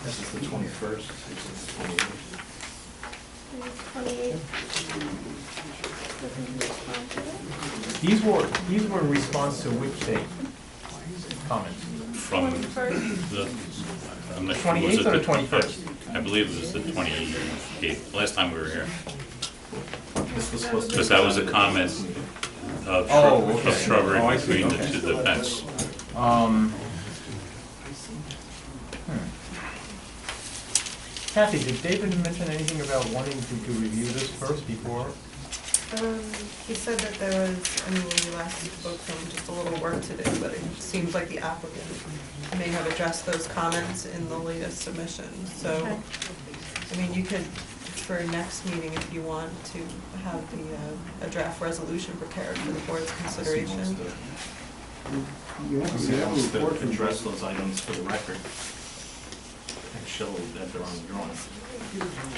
This is the 21st. This is the 28th. 28. Doesn't respond to it. These were in response to which date? Comments? From the, I'm not sure, was 28th it or the 21st? I believe it was the 28th, last time we were here. This was supposed to. Because that was a comment of okay. of shrubbery Oh, I see, between okay. the fence. Kathy, did David mention anything about wanting to review this first before? He said that there was, when we last spoke to him, just a little work to do, but it seems like the applicant may have addressed those comments in the latest submission. So, you could, for next meeting, if you want to have a draft resolution prepared for the board's consideration. You have a report To address those items for the record and show that they're on the drawing.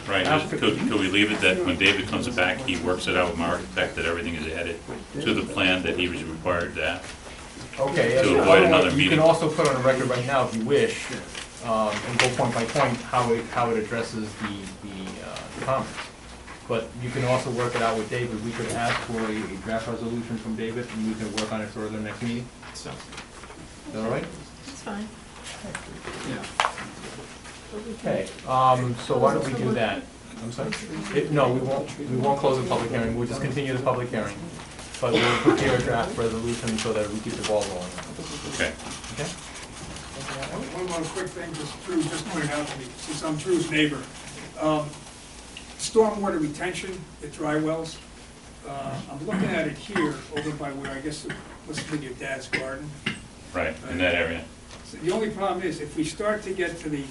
Right, could we leave it that when David comes back, he works it out with my architect, that everything is headed to the plan that he was required to have? Okay. To avoid another You meeting. can also put on the record right now, if you wish, and go point by point, how it addresses the comments. But you can also work it out with David. We could ask for a draft resolution from David, and we can work on it for the next meeting. So. Is that all right? It's fine. Okay, so why don't we do that? I'm sorry? No, we won't close the public hearing, we'll just continue the public hearing. But we'll prepare a draft resolution so that we keep the ball rolling. Okay. Okay? One more quick thing, Drew just pointed out to me, since I'm Drew's neighbor. Stormwater retention at dry wells. I'm looking at it here, over by where I guess it must have been your dad's garden. Right, in that area. So the only problem is, if we start to get to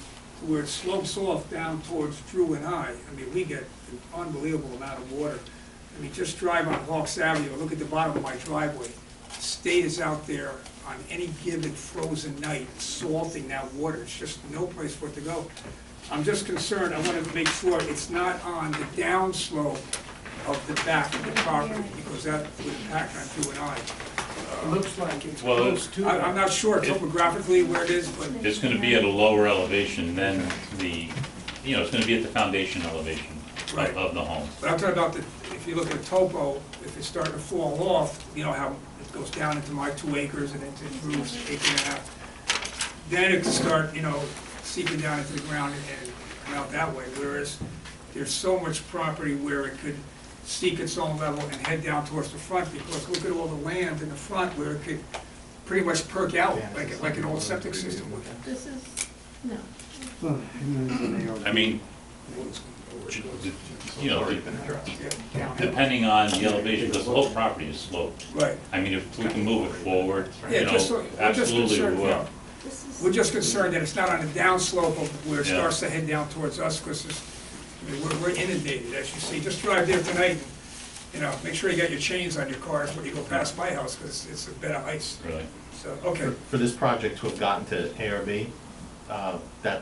where it slopes off down towards Drew and we get an unbelievable amount of water. Just drive on Hawks Avenue, look at the bottom of my driveway. State is out there on any given frozen night, salting that water. It's just no place for it to go. I'm just concerned, I want to make sure it's not on the downslope of the back of the property, because that would impact on Drew and I. It looks like it's Well, close to. I'm not sure topographically where it is, but It's gonna be at a lower elevation than it's gonna be at the foundation elevation Right. of the home. But I'm talking about if you look at topo, if it's starting to fall off, how it goes down into my 2 acres and into Drew's acre and a half, then it can start, seeping down into the ground and come out that way. Whereas there's so much property where it could seek its own level and head down towards the front, because look at all the land in the front where it could pretty much perk out like an old septic system would. This is, no. Depending on the elevation, because the whole property is sloped. Right. If we can move it forward, Yeah, absolutely we will. We're just concerned that it's not on the downslope of where it Yeah. starts to head down towards us, because we're inundated, as you see. Just drive there tonight, make sure you got your chains on your cars when you go past my house, because it's a bed of ice. Really? So, okay. For this project to have gotten to ARB,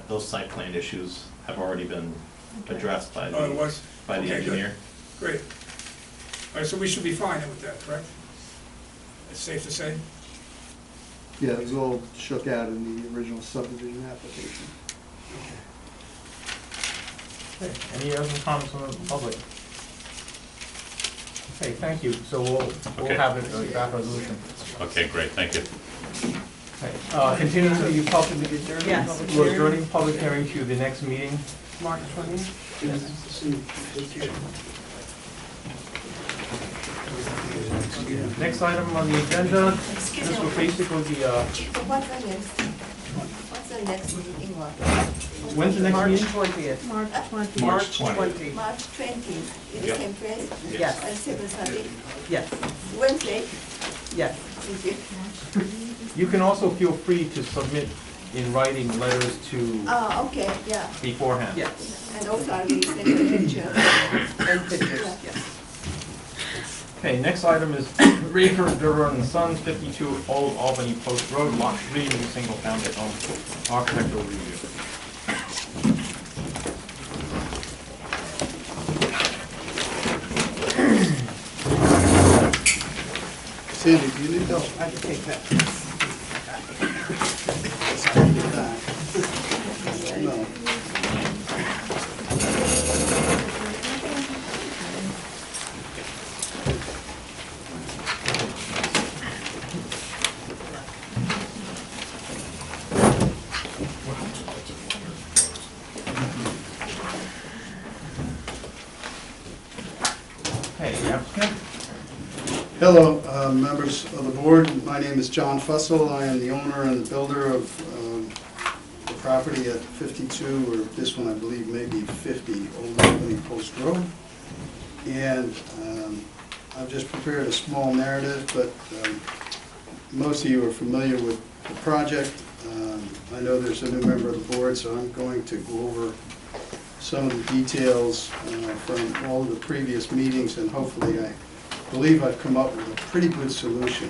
those site plan issues have already been addressed by Oh, it was? the Okay, good. engineer. Great. All right, so we should be fine then with that, correct? It's safe to say? Yeah, it was all shook out in the original subdivision application. Okay, any other comments from the public? Okay, thank you, so we'll Okay. have it, draft resolution. Okay, great, thank you. Okay, continuing to the public, Yes. we're adjourning public hearing to the next meeting. March 20th? Next item on the agenda, Excuse this me. will basically be, What's the next meeting one? when's the next March meeting? 20th. March 20th. March 20th. 20. March 20, in the Yep. same place? Yes. At 7:30? Yes, Wednesday? yes. Thank you. You can also feel free to submit in writing letters to Okay, yeah. beforehand. Yes. And also I'll be sending a picture. And pictures, yes. Okay, next item is Rafer Durber and Sons, 52 Old Albany Post Road, Lot 3, new single-family home, architectural review. Sandy, do you need help? I can take that. No. Okay, the applicant? Hello, members of the board. My name is John Fussell. I am the owner and the builder of the property at 52, or this one I believe may be 50, Old Albany Post Road. And I've just prepared a small narrative, but most of you are familiar with the project. I know there's a new member of the board, so I'm going to go over some of the details from all of the previous meetings, and hopefully I believe I've come up with a pretty good solution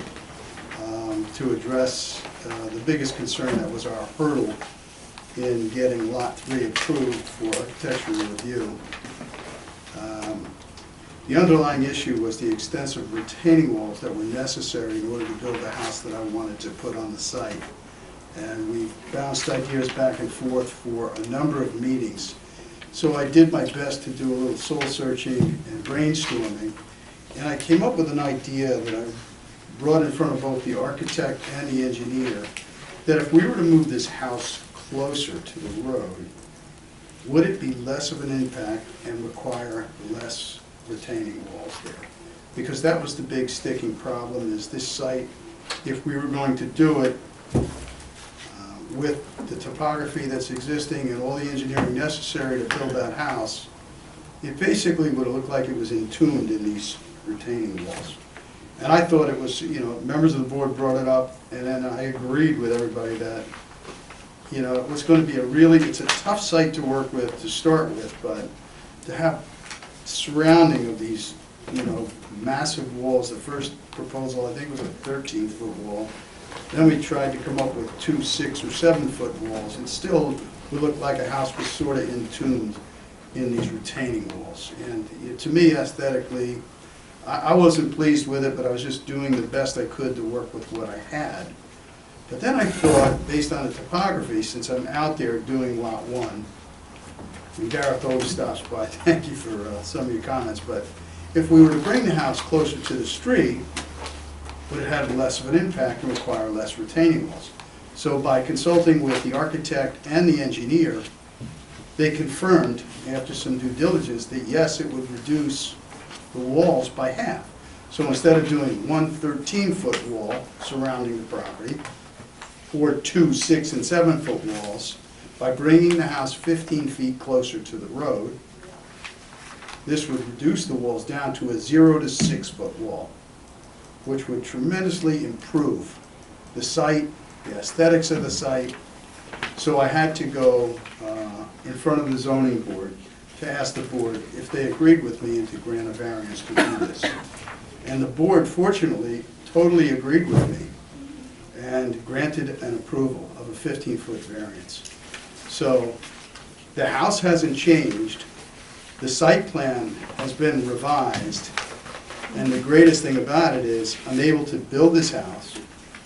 to address the biggest concern that was our hurdle in getting Lot 3 approved for architectural review. The underlying issue was the extensive retaining walls that were necessary in order to build the house that I wanted to put on the site. And we bounced ideas back and forth for a number of meetings. So I did my best to do a little soul searching and brainstorming, and I came up with an idea that I brought in front of both the architect and the engineer, that if we were to move this house closer to the road, would it be less of an impact and require less retaining walls there? Because that was the big sticking problem, is this site, if we were going to do it with the topography that's existing and all the engineering necessary to build that house, it basically would have looked like it was entombed in these retaining walls. And I thought it was, members of the board brought it up, and then I agreed with everybody that, it was going to be it's a tough site to work with to start with, but to have surrounding of these, massive walls. The first proposal, I think, was a 13-foot wall. Then we tried to come up with 2 6- or 7-foot walls. It still would look like a house was sort of entombed in these retaining walls. And to me, aesthetically, I wasn't pleased with it, but I was just doing the best I could to work with what I had. But then I thought, based on the topography, since I'm out there doing Lot 1, and Gareth always stops by, thank you for some of your comments, but if we were to bring the house closer to the street, would it have less of an impact and require less retaining walls? So by consulting with the architect and the engineer, they confirmed, after some due diligence, that yes, it would reduce the walls by half. So instead of doing one 13-foot wall surrounding the property, or 2 6- and 7-foot walls, by bringing the house 15 feet closer to the road, this would reduce the walls down to a 0 to 6-foot wall, which would tremendously improve the site, the aesthetics of the site. So I had to go in front of the zoning board to ask the board if they agreed with me and to grant a variance to do this. And the board, fortunately, totally agreed with me and granted an approval of a 15-foot variance. So the house hasn't changed, the site plan has been revised, and the greatest thing about it is I'm able to build this house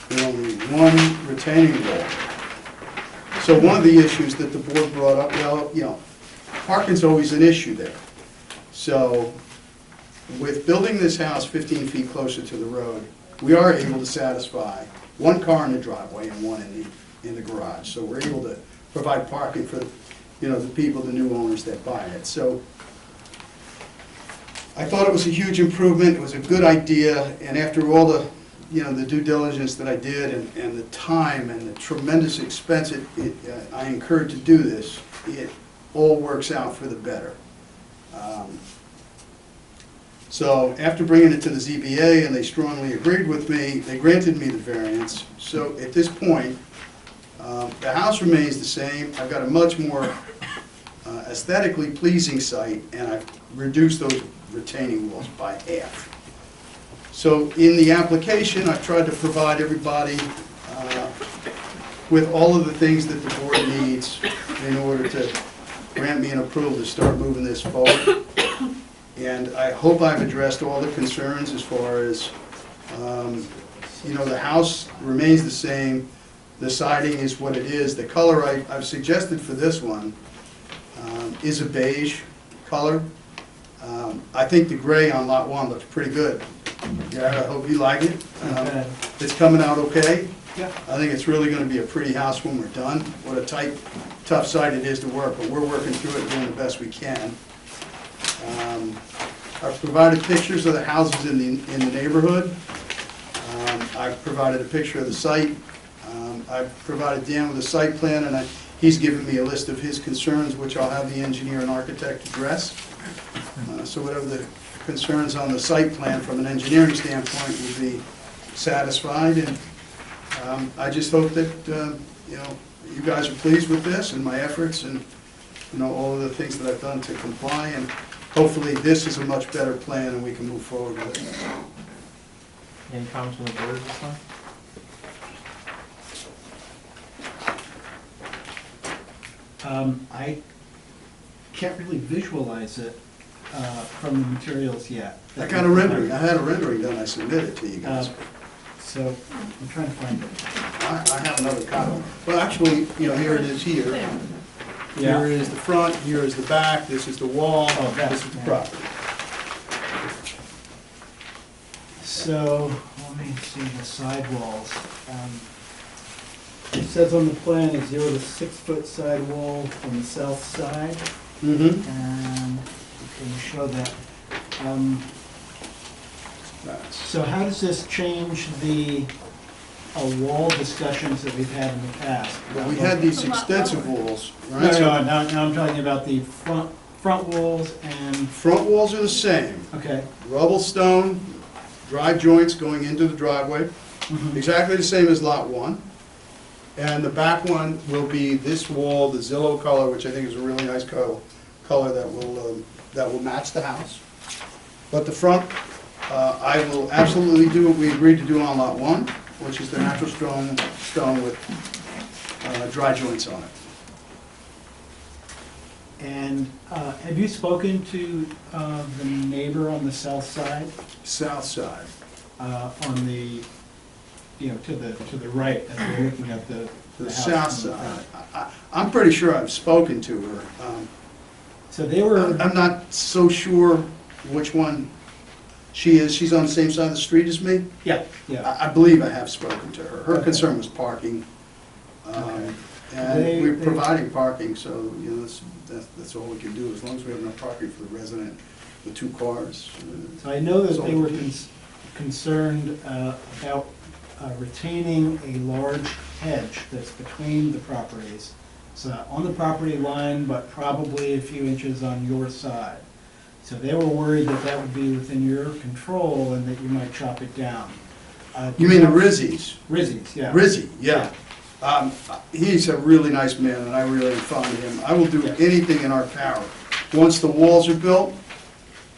with only one retaining wall. So one of the issues that the board brought up, well, you know, parking's always an issue there. So with building this house 15 feet closer to the road, we are able to satisfy one car in the driveway and one in the garage. So we're able to provide parking for, you know, the people, the new owners that buy it. So I thought it was a huge improvement, it was a good idea, and after all the, you know, the due diligence that I did and the time and the tremendous expense I incurred to do this, it all works out for the better. So after bringing it to the ZBA and they strongly agreed with me, they granted me the variance. So at this point, the house remains the same. I've got a much more aesthetically pleasing site, and I've reduced those retaining walls by half. So in the application, I've tried to provide everybody with all of the things that the board needs in order to grant me an approval to start moving this forward. And I hope I've addressed all the concerns as far as, you know, the house remains the same, the siding is what it is. The color I've suggested for this one is a beige color. I think the gray on lot 1 looks pretty good. Yeah, I hope you like it. It's coming out okay. Yeah. I think it's really going to be a pretty house when we're done. What a tight, tough site it is to work, but we're working through it, doing the best we can. I've provided pictures of the houses in the neighborhood. I've provided a picture of the site. I've provided Dan with a site plan, and he's given me a list of his concerns, which I'll have the engineer and architect address. So whatever the concerns on the site plan from an engineering standpoint will be satisfied. And I just hope that you know, you guys are pleased with this and my efforts, and you know, all of the things that I've done to comply. And hopefully this is a much better plan and we can move forward with it. Any comments from the board at this time? I can't really visualize it from the materials yet. I got a rendering. I had a rendering done. I submitted to you guys. So I'm trying to find it. I have another copy. Well, actually, you know, here it is here. Yeah. Here is the front, here is the back, this is the wall, Oh, that, this is the yeah. property. So, let me see the sidewalls. It says on the plan a 0 to 6 foot sidewall on the south side, Mm-hmm. and can you show that? So how does this change the wall discussions that we've had in the past? Well, we had these extensive walls, No, right? no, now I'm talking about the front walls and, Front walls are the same. okay. Rubble stone, drive joints going into the driveway, exactly the same as lot 1. And the back one will be this wall, the Zillow color, which I think is a really nice color that will match the house. But the front, I will absolutely do what we agreed to do on lot 1, which is the natural stone with dry joints on it. And have you spoken to the neighbor on the south side? South side. On the, you know, to the right, as we're looking at the The house south on the side. front. I'm pretty sure I've spoken to her. So they were, I'm not so sure which one she is. She's on the same side of the street as me. yeah, yeah. I believe I have spoken to her. Her Okay. concern was parking. Okay. And They- we're they- providing parking, so, you know, that's all we can do, as long as we have enough parking for the resident with 2 cars. So I know That's that all they we were do. concerned about retaining a large hedge that's between the properties. So on the property line, but probably a few inches on your side. So they were worried that that would be within your control and that you might chop it down. You mean the Rizzies? Rizzies, yeah. Rizzy, yeah. He's a really nice man, and I really am fond of him. I will do Yeah. anything in our power, once the walls are built,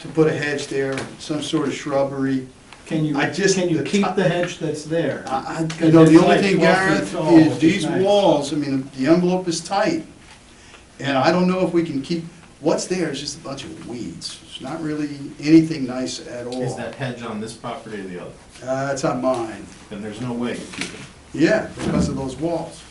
to put a hedge there, some sort of shrubbery. Can you, I just- can you the keep top- the hedge that's there? You know, the It's only like thing, 12 feet Gareth, tall, is which these nice. walls, I mean, the envelope is tight. And I don't know if we can keep, what's there is just a bunch of weeds. It's not really anything nice at all. Is that hedge on this property or the other? It's on mine. Then there's no way you keep it. Yeah, because of those walls.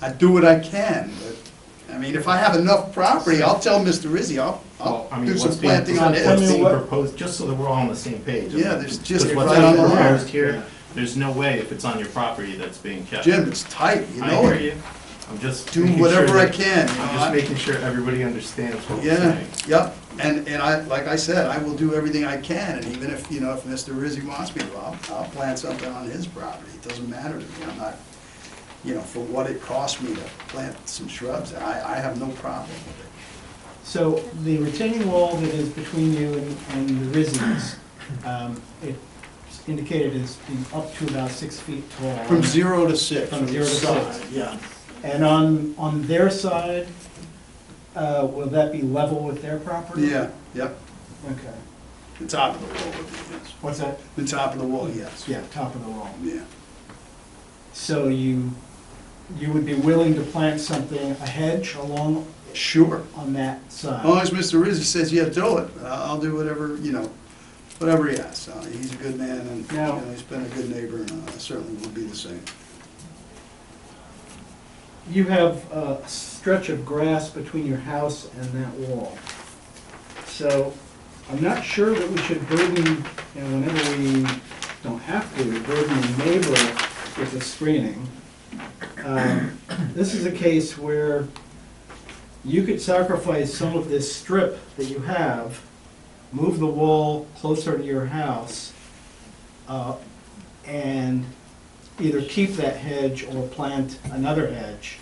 I do what I can, but, I mean, if I have enough property, I'll tell Mr. Rizzi, I'll Well, I mean, do some what's being, planting on what's his. being proposed, just so that we're all on the same page. Yeah, there's just With what's right on being the line. proposed here, there's no way if it's on your property that's being kept. Jim, it's tight, you I know hear it. you. I'm just Do making whatever sure I that- can, you I'm know, just making sure everybody understands what we're Yeah, saying. yep, and I, like I said, I will do everything I can, and even if, you know, if Mr. Rizzi wants me to, I'll plant something on his property. It doesn't matter to me, I'm not, you know, for what it costs me to plant some shrubs, I have no problem with it. So the retaining wall that is between you and the Rizzi's, it's indicated as being up to about 6 feet tall. From 0 to 6. From 0 to 6. side, Yeah. And on their side, will that be level with their property? Yeah, yep, Okay. the top of the wall would be, yes. What's that? The top of the wall, yes. Yeah, top of the wall. Yeah. So you would be willing to plant something, a hedge along Sure. on that As side? long as Mr. Rizzi says, yeah, do it, I'll do whatever, you know, whatever he asks. He's a good man, and, you Now- know, he's been a good neighbor, and I certainly will be the same. You have a stretch of grass between your house and that wall. So I'm not sure that we should burden, you know, whenever we don't have to, burden the neighbor with the screening. This is a case where you could sacrifice some of this strip that you have, move the wall closer to your house, and either keep that hedge or plant another hedge,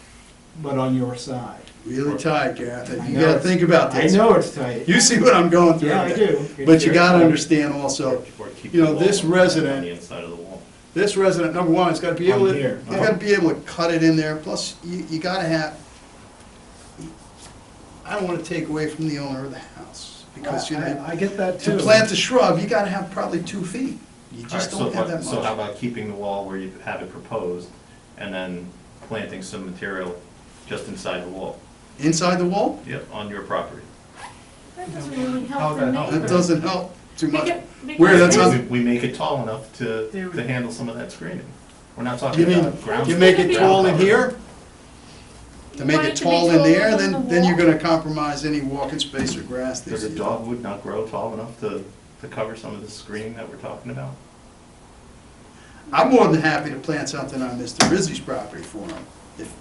but on your side. Really tight, Gareth, I you know gotta it's- think about I this. know it's tight. You see what I'm going through. Yeah, I do. But you It's gotta very understand also, Or keep you know, the wall this on the resident, inside of the wall. this resident, number one, has gotta be able On to, here. you gotta be able to cut it in there, plus you gotta have, I don't wanna take away from the owner of the house, because, you know, I get that too. to plant a shrub, you gotta have probably 2 feet. You All just right, don't have that So how much. about keeping the wall where you have it proposed, and then planting some material just inside the wall? Inside the wall? Yep, on your property. That doesn't really How help the that help? neighbor. That doesn't help too much. Because- Where, that's because- on- We make it tall enough to handle some of that screening. We're not talking You mean, about ground. you make it It's tall in ground cover. here? To You make want it to be tall in taller there, than the then you're wall? gonna compromise any walking space or grass there. Does a dogwood not grow tall enough to cover some of the screening that we're talking about? I'm more than happy to plant something on Mr. Rizzi's property for him,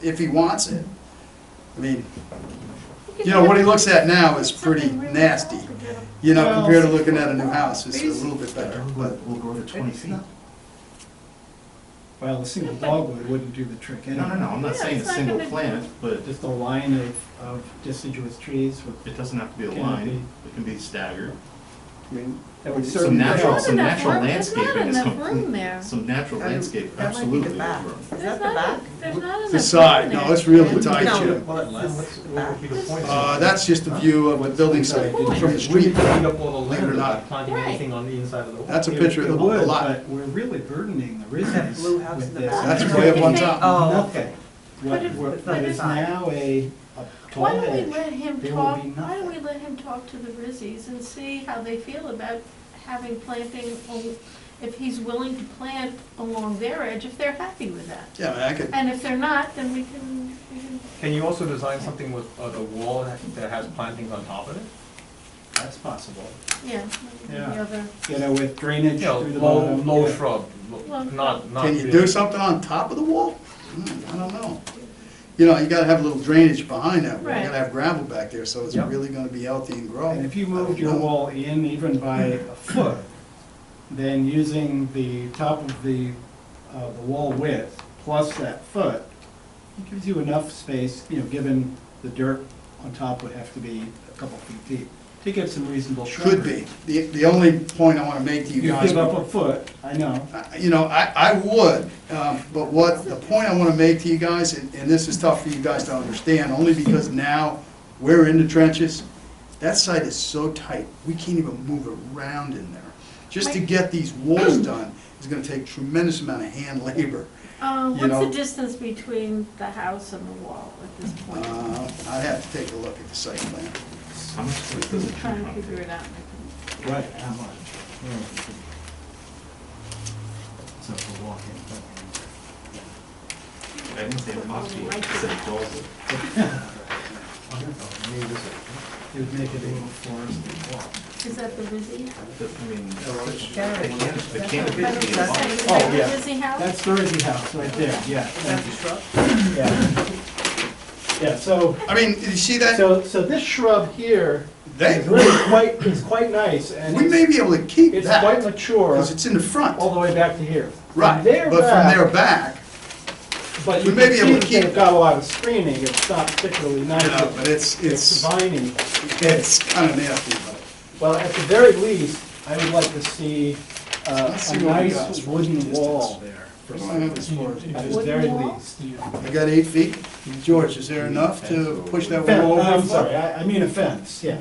if he wants it. I mean, you know, what he looks at now is pretty Something really nasty. tall to get up. You know, Well- compared to looking at a new house, it's a little bit better, but We'll grow to 20 feet. Well, a single dogwood wouldn't do the trick anyway. No, I'm not Yeah, saying a it's not single gonna plant, but Just a line of deciduous trees with, it doesn't have to be a Can it line. be? It can be staggered. I mean, that would Some certainly. natural, There's some not natural enough room- there's not landscaping is enough room complete. there. Some natural landscape, That might be the absolutely. back. is room. Is There's that the not, back? there's not enough the room side, there. no, it's really tight, No, Jim. well, What this would back. be the point? That's just a view of the building site from the Wouldn't street. you eat up all the Believe it land or not. without planting Right. anything on the inside of the wall? That's a picture of It the would, lot. but we're really burdening the That Rizzi's blue house with in the this. back? That's way up on top. Oh, okay. What, But if- what but what if- is now a tall Why don't we hedge, let him there will talk, be why don't we nothing. let him talk to the Rizzi's and see how they feel about having planting, if he's willing to plant along their edge, if they're happy with that. Yeah, I mean, I could, And if they're not, then we can Can you also design something with the wall that has plantings on top of it? That's possible. yeah, Yeah. the other, You know, with drainage You know, through the low, bottom. low yeah. shrub, Well, not. can you really- do something on top of the wall? I don't know. You know, you gotta have a little drainage behind that wall. You Right. gotta have gravel back there, so it's Yep. really gonna be healthy and grow. And if you I moved don't your know. wall in even by a foot, then using the top of the wall width plus that foot, it gives you enough space, you know, given the dirt on top would have to be a couple feet deep, to get some reasonable shrubbery. Could be. The only point I wanna make to you You guys. give up a foot, I know. You know, I would, but what, the point I want to make to you guys, and this is tough for you guys to understand, only because now we're in the trenches, that site is so tight, we can't even move around in there. just to get these walls done is gonna take tremendous amount of hand labor. What's You know- the distance between the house and the wall at this point? I'd have to take a look at the site plan. How much space does I'm it trying to take? figure it out. and I Right, how much? So for walking. I didn't say possible, I I said plausible. It would make it a little forested wall. can- Is that the Rizzi? I mean, Garage. the But canopy it's is the the same, is Oh, that the yeah. Rizzi house? That's the Rizzi house right there, yeah. That's a shrub? Yeah. Yeah, so, I mean, you see that? so this shrub here That, is really quite, is quite nice, and we may be able to keep it's quite that, mature because it's in the front. all the way back to here. Right, From there but from there back, back, but we you may can be see able to that keep- they've got a lot of screening, it's not particularly nice. no, but It's it's viney. kind of nasty, but. Well, at the very least, I would like to see Let's see a what we nice got. wooden wall there. What do I have as far as- At the Wooden very wall? least. You got 8 feet? George, is there enough to push that Fence, wall over? I'm sorry, I mean a fence, yeah.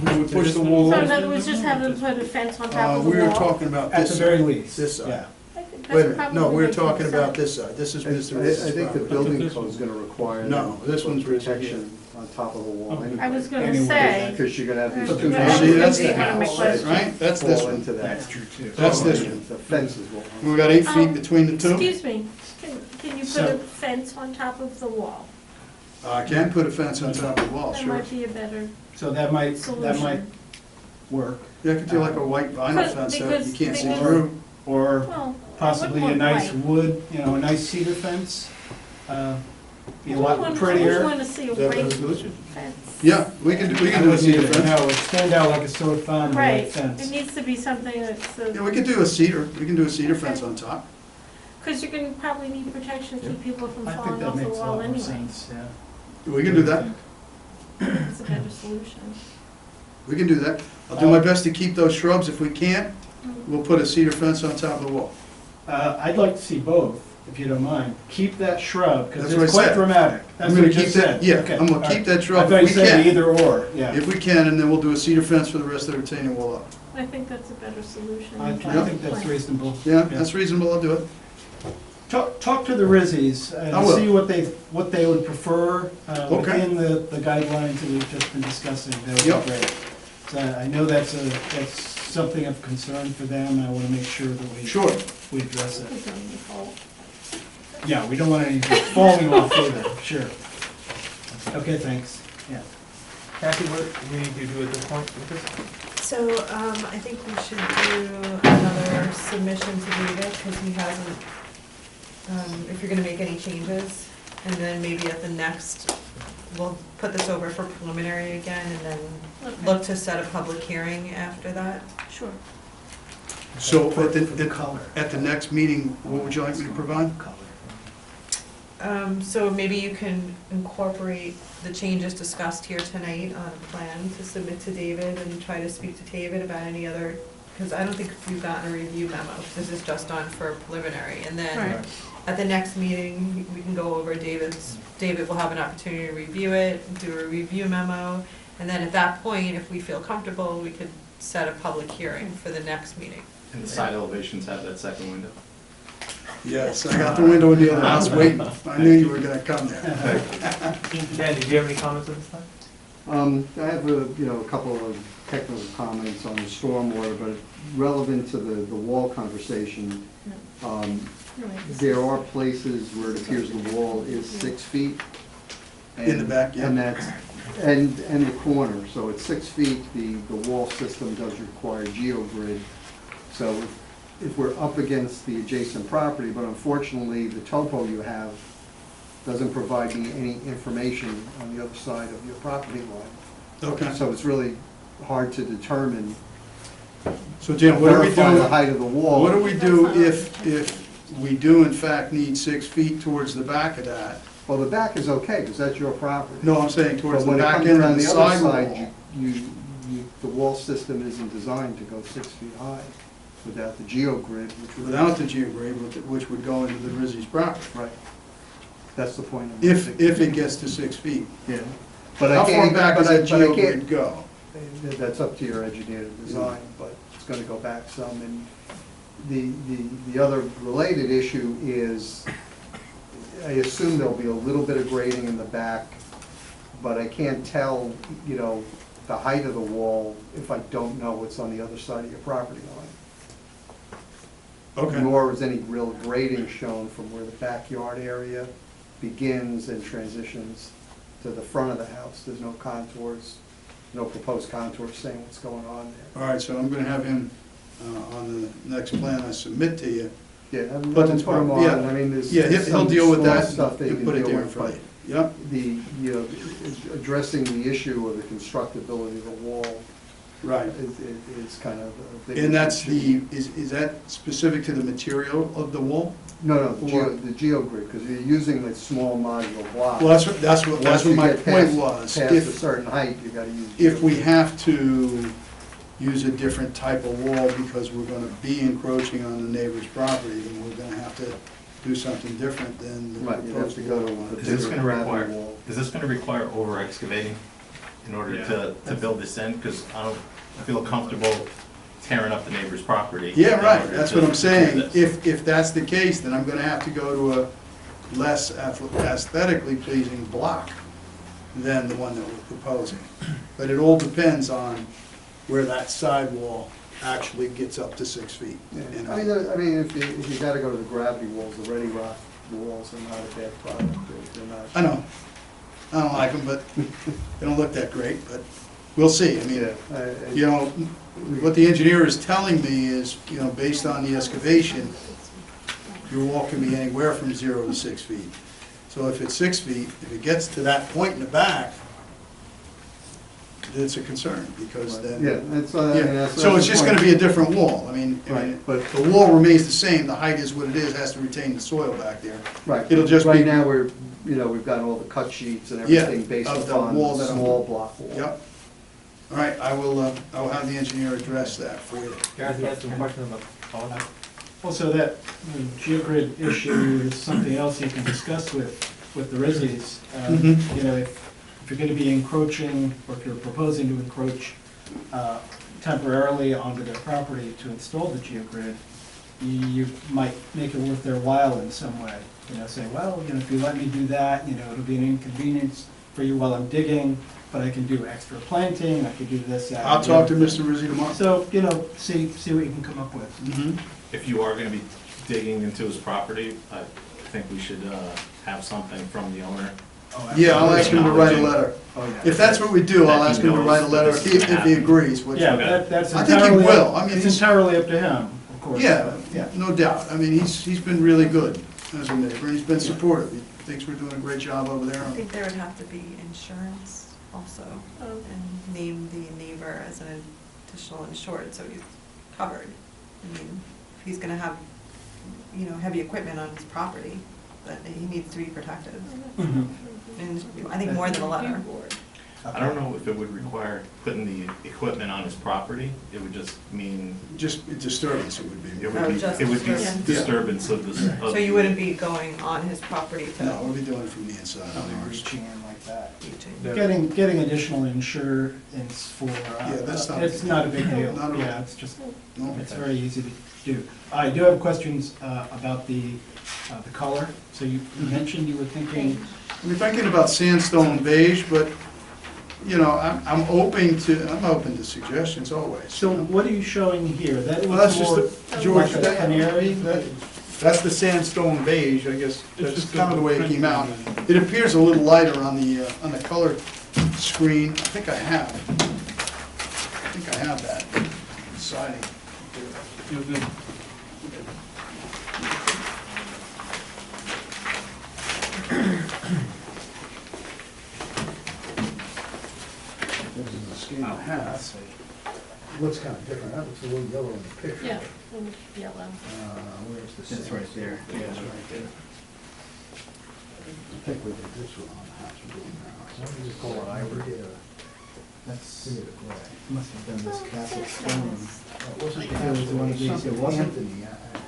We would push the wall So in over? other words, just have them put a fence on top of the We wall? were talking about At this the very side. least, This side. yeah. I think Wait a that's minute, no, probably we were makes talking sense. about this side. This is Mr. I Rizzi's think the property. building code is gonna require. No, this one's protection on top of the wall Okay. I was gonna Anyway, say, Because you're gonna have these But two. the- You see, that's the That's my house, question. right? That's this Fall one. into that. That's true too. That's this one. The fence is what. We got 8 feet Um, between the two? excuse me, can you put So- a fence on top of the wall? I can put a fence on top of the wall, That sure. might be a better So that might solution. work, Yeah, I could do like a white vinyl Because- fence that because- you can't see because- through. or Well, possibly a I wouldn't nice want wood, a nice cedar fence. Be a lot I prettier. wouldn't want to see a Is that white a solution? fence. Yeah, we can do I a wouldn't cedar either. fence. No, it stand out like a sore thumb, a white Right, it fence. needs to be something that's, Yeah, we could do a cedar. We can do a cedar fence on top. because you're gonna probably need protection to keep people from I think falling that off the makes a wall lot more anyway. sense, yeah. We can do that. It's a better solution. We can do that. I'll do my best to keep those shrubs. If we can't, we'll put a cedar fence on top of the wall. I'd like to see both, if you don't mind. Keep that shrub, because That's what it's I quite said. dramatic. That's I'm what gonna you keep just that, said. yeah, Okay, I'm gonna all keep right. that I shrub thought you if we said can. either or, yeah. If we can, and then we'll do a cedar fence for the rest of the retaining wall up. I think that's a better solution. I Yeah. think that's reasonable. Yeah, that's reasonable. I'll do it. Talk to the Rizzies I and will. see what they would prefer Okay. within the guidelines that we've just been discussing. That would Yep. be great. So I know that's something of concern for them, and I want to make sure that we Sure. we address it. It's on the fault. Yeah, we don't want anything falling off either, sure. Okay, thanks. Yeah. Kathy, what we need to do at this point with this? So, I think we should do another submission to David, because he hasn't, if you're gonna make any changes, and then maybe at the next, we'll put this over for preliminary again, and then Okay. look to set a public hearing after that. Sure. So For at the the, color. at the next meeting, what would you like me to provide? So maybe you can incorporate the changes discussed here tonight on a plan to submit to David, and try to speak to David about any other, because I don't think we've gotten a review memo. This is just on for preliminary, and then Right. at the next meeting, we can go over David will have an opportunity to review it, do a review memo, and then at that point, if we feel comfortable, we could set a public hearing for the next meeting. And the side elevations have that second window. Yes, I got the window in the other house waiting. I knew you were gonna come there. Dan, did you have any comments at this time? I have a couple of technical comments on the stormwater, but relevant to the wall conversation. There are places where it appears the wall is 6 feet. In the back, yeah. And that's, and the corner, so at 6 feet, the wall system does require geogrid. So if we're up against the adjacent property, but unfortunately, the topo you have doesn't provide me any information on the other side of your property line. Okay. So it's really hard to determine, So Jim, what do we verify the do? height of the wall. What do we do if we do in fact need 6 feet towards the back of that? Well, the back is okay, because that's your property. No, I'm saying towards But the when it back comes end around of the the other side side, wall. the wall system isn't designed to go 6 feet high without the geogrid, which would. Without the geograde, which would go into the Rizzi's property. Right. That's the point. I'm If making. it gets to 6 feet. Yeah. But How I far can't, back but does I that but I geogrid can't, go? that's up to your engineer to design, but it's gonna go back some. And the other related issue is, I assume there'll be a little bit of grading in the back, but I can't tell, you know, the height of the wall if I don't know what's on the other side of your property line. Okay. Nor is any real grading shown from where the backyard area begins and transitions to the front of the house. There's no contours, no proposed contours saying what's going on there. All right, so I'm gonna have him, on the next plan I submit to you. Yeah, I'm Put gonna the put them top- yeah. on, I mean, there's. Yeah, he'll some deal with small that, Stuff that you he'll can put it deal there in with, front but of you. Yep, the, you know, addressing the issue of the constructability of the wall right. is kind of a big. And that's issue. is that specific to the material of the wall? No, Or- the geogrid, because you're using the small modular block. Well, that's what Once you my get point past- was. Past a If, certain height, you gotta use. if we geogrid. have to use a different type of wall because we're gonna be encroaching on the neighbor's property, then we're gonna have to do something different than the Right, you have proposed to go to wall. a Is this gonna require, gravity wall. is this gonna require over excavating in order to build this in? Because I feel comfortable tearing up the neighbor's property. Yeah, in right, order that's to what I'm do saying. this. If that's the case, then I'm gonna have to go to a less aesthetically pleasing block than the one that we're proposing. But it all depends on where that sidewall actually gets up to 6 feet. Yeah, And I mean, if you gotta go to the gravity walls, the Ready Rock walls are not a bad product. They're not. I know, I don't like them, but they don't look that great, but we'll see. I mean, you know, what the engineer is telling me is, you know, based on the excavation, your wall can be anywhere from 0 to 6 feet. So if it's 6 feet, if it gets to that point in the back, it's a concern, because then. Yeah, that's, I mean, Yeah, that's. so it's the just point. gonna be a different wall. I mean, Right, but- the wall remains the same, the height is what it is, has to retain the soil back there. Right. It'll just be. Right now, we've got all the cut sheets and Yeah, everything based of the upon wall that I'm- small block wall. Yep. All right, I will have the engineer address that for you. Gareth, you had some questions about color? Also, that geogrid issue is something else you can discuss with the Rizzies. Mhm. You know, if you're gonna be encroaching, or if you're proposing to encroach temporarily onto their property to install the geogrid, you might make it worth their while in some way. You know, say, well, you know, if you let me do that, you know, it'll be an inconvenience for you while I'm digging, but I can do extra planting, I can do this, that. I'll and the talk to other. Mr. Rizzi tomorrow. So, you know, see what you can come up with. Mhm. If you are gonna be digging into his property, I think we should have something from the owner. Yeah, I'll ask him to write a letter. Oh, yeah. If that's what we do, I'll That he ask him to knows write a letter that if this he, is if he happening. agrees, which. Yeah, that's I think he entirely, will. I mean, it's he's- entirely up to him, of course. Yeah, Yeah. no doubt. I mean, he's been really good as a neighbor, and he's been supportive. He thinks we're doing a great job over there. I think there would have to be insurance also, and name the neighbor as an additional insured, so he's covered. I mean, if he's gonna have, you know, heavy equipment on his property, that he needs to be protected. Mhm. And I think more than a letter. I don't know if it would require putting the equipment on his property. It would just mean, Just a disturbance it would be. it would be, just it would be disturbance. disturbance of this. So you wouldn't be going on his property to. No, we'll be doing it from the inside. Probably reaching in like that. Yeah. Getting additional insurance for, Yeah, that's not- it's not a big deal. Not at all. Yeah, it's just, No? it's very easy to do. I do have questions about the color. So you mentioned you were thinking, We're thinking about sandstone beige, but, you know, I'm open to suggestions always. so what are you showing here? That Well, that's looks just more the, George, like a canary? that's the sandstone beige, I guess, that's kind of the way it came out. It appears a little lighter on the color screen. I think I have that siding. This is the scheme I have. Looks kind of different, that looks a little yellow in the picture. Yeah, yellow. Where's the? That's right there. Yeah, it's right there. I think we did this one on the house we're doing now. What do you call it, ivory? That's, We did a gray. must have been this castle stone. It wasn't It was one of these, it something wasn't? Anthony,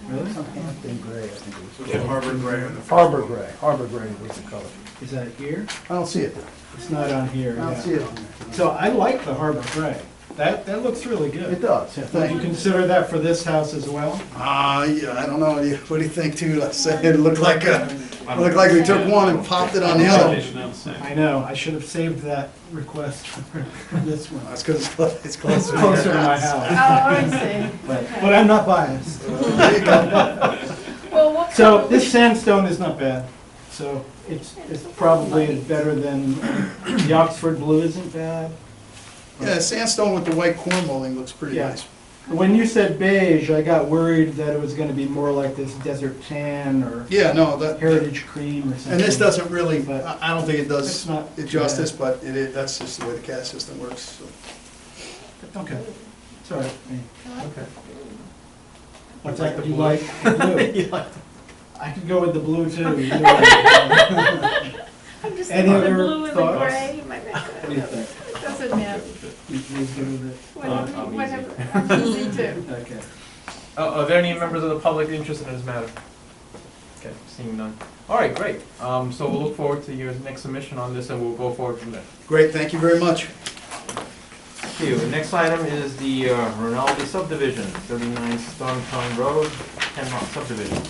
Really? Some Hampton gray, I think it was. Yeah, Harbor gray on the. Harbor gray, Harbor gray was the color. Is that here? I don't see it there. It's not on here, I don't yeah. see it on there. So I like the Harbor Gray. That looks really good. It does, yeah, Would thank you you. consider that for this house as well? Yeah, I don't know, what do you think too? I said it looked like we took one and popped it on the other. I know, I should have saved that request for this one. That's because it's It's close to closer to your my house. house. Oh, I see. But I'm not biased. There you go. Well, what So color this sandstone is not bad. So it's probably better than, the Oxford blue isn't bad. Yeah, sandstone with the white corn molding looks pretty Yeah. nice. When you said beige, I got worried that it was gonna be more like this desert tan or Yeah, no, that, heritage cream or something. and this doesn't really, But I don't think it it's does not it too justice, but that's just the way the CAD system works, so. bad. Okay, it's all right. Okay. What's Like that, the you blue? like the blue? I could go with the blue too. either way. I'm just Any thinking the other blue and the thoughts? gray, my What do you think? It doesn't matter, You please go with it. whatever, I'm easy too. Okay. Are there any members of the public interested in this matter? Okay, seeing none. All right, great. So we'll look forward to your next submission on this, and we'll go forward from there. Great, thank you very much. Thank you. The next item is the Rinaldi subdivision, 39 Stormtown Road, 10-lot subdivision.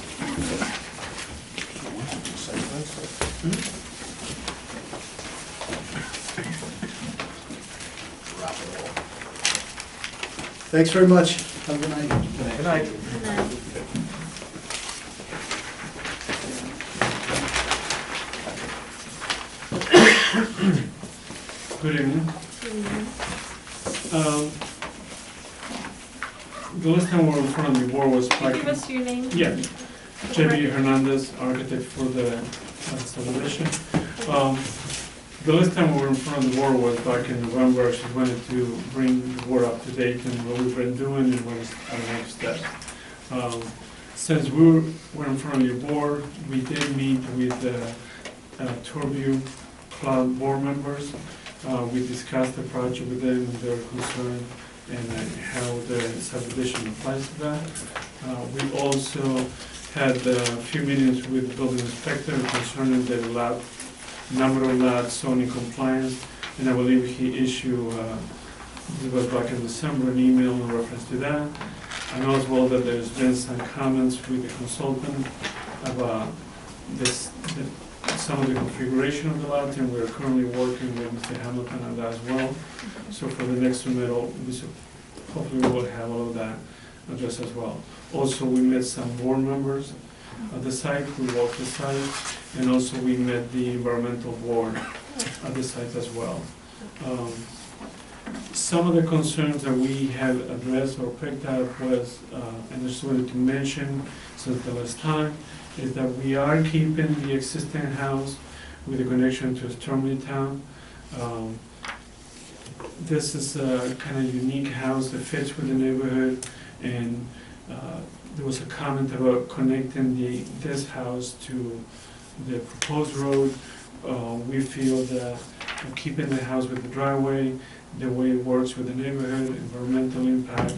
Thanks very much. Have a good night. Good night. Good evening. The last time we were in front of the board was back. Give us your name. Yeah, J.B. Hernandez, architect for the subdivision. The last time we were in front of the board was back in November. I just wanted to bring the board up to date and what we've been doing and what is our next step. Since we were in front of your board, we did meet with Torview Cloud board members. We discussed the project with them and their concern and how the subdivision applies to that. We also had a few meetings with the building inspector concerning the lot, number of lots, zoning compliance, and I believe he issued, it was back in December, an email in reference to that. I know as well that there's been some comments with the consultant about this, some of the configuration of the lot, and we're currently working with Mr. Hamilton on that as well. So for the next submittal, hopefully we'll have all of that addressed as well. Also, we met some board members at the site, we walked the site, and also we met the environmental board at the site as well. Some of the concerns that we have addressed or picked up was, and I just wanted to mention since the last time, is that we are keeping the existing house with a connection to Stormtown. This is a kind of unique house that fits with the neighborhood, and there was a comment about connecting this house to the proposed road. We feel that keeping the house with the driveway, the way it works with the neighborhood, environmental impact,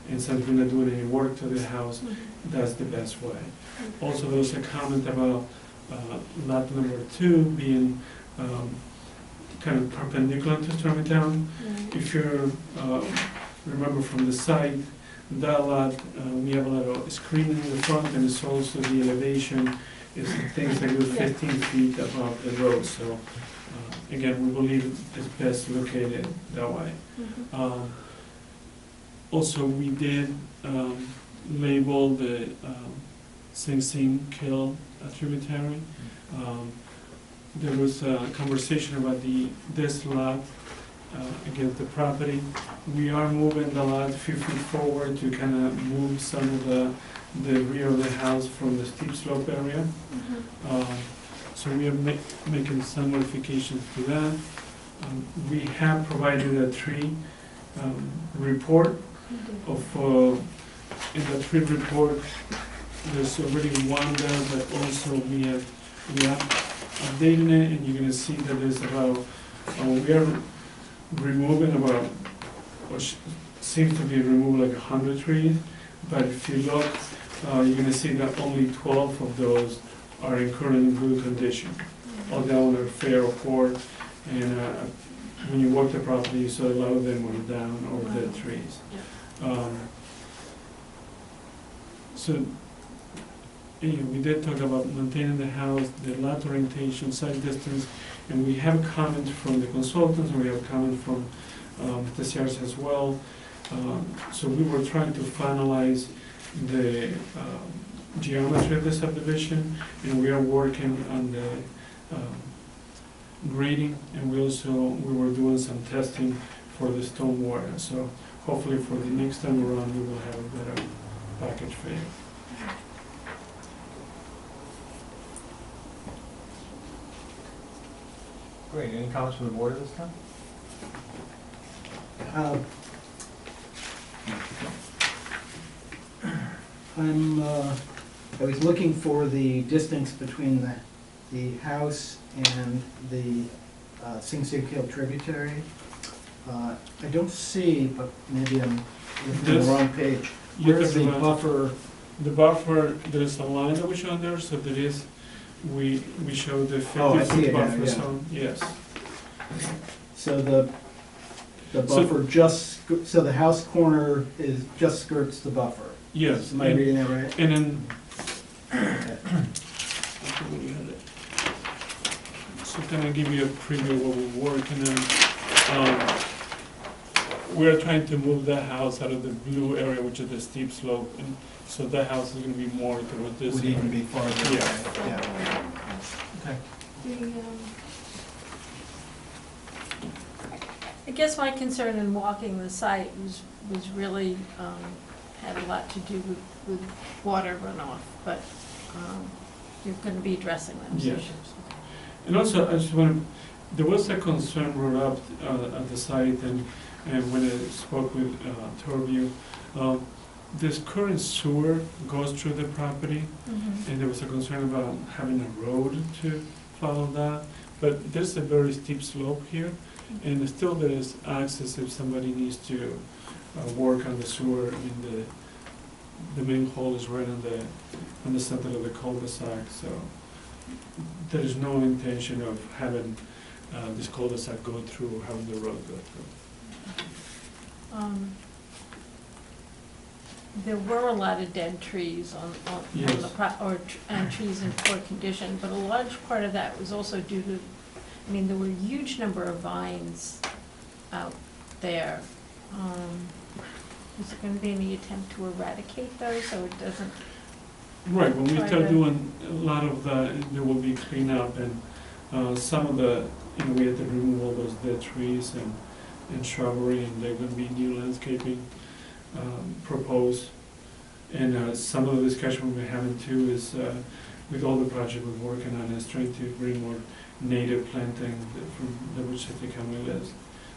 and since we're not doing any work to the house, that's the best way. Also, there was a comment about lot number 2 being kind of perpendicular to Stormtown. If you remember from the site, that lot, we have a lot of screening in the front, and it's also the elevation is things that go 15 feet above the road. So again, we believe it's best located that way. Also, we did label the Sing Sing Kill tributary. There was a conversation about this lot against the property. We are moving the lot a few feet forward to kind of move some of the rear of the house from the steep slope area. So we are making some modifications to that. We have provided a tree report of, in the tree report, there's already one there, but also we are updating it, and you're gonna see that there's about, we are removing about, what seems to be removed like 100 trees, but if you look, you're gonna see that only 12 of those are in current good condition. All the other fair or poor, and when you walk the property, you saw a lot of them were down or dead trees. So, we did talk about maintaining the house, the lot orientation, site distance, and we have comments from the consultants, and we have comments from the CRs as well. So we were trying to finalize the geometry of the subdivision, and we are working on the grading, and we were doing some testing for the stormwater. So hopefully for the next time around, we will have a better package for you. Great, any comments from the board at this time? I was looking for the distance between the house and the Sing Sing Hill tributary. I don't see, but maybe I'm looking at the wrong page. Where's the buffer? The buffer, there's a line that we show there, so there is, we show the 50-foot buffer zone, yes. So the buffer so the house corner just skirts the buffer? Yes. Am I reading that right? And then, so can I give you a preview of what we're working on? We're trying to move the house out of the blue area, which is the steep slope, and so that house is gonna be more toward this. Would even be farther Yeah. away. Yeah. Okay. I guess my concern in walking the site was really, had a lot to do with water runoff, but you're gonna be addressing those Yes. issues. And also, I just want to, there was a concern brought up at the site, and when I spoke with Torview, this current sewer goes through the property, and there was a concern about having a road to follow that, but there's a very steep slope here, and still there is access if somebody needs to work on the sewer. I mean, the main hole is right on the center of the cul-de-sac, so there is no intention of having this cul-de-sac go through, or having the road go through. There were a lot of dead trees on Yes. the and trees in poor condition, but a large part of that was also due to, I mean, there were a huge number of vines out there. Is there gonna be any attempt to eradicate those, so it doesn't? Right, when we try start to- doing a lot of there will be cleanup, and some of the, we have to remove all those dead trees and shrubbery, and there are gonna be new landscaping proposed. And some of the discussion we're having too is, with all the project we're working on, is trying to bring more native planting from the which City County lives.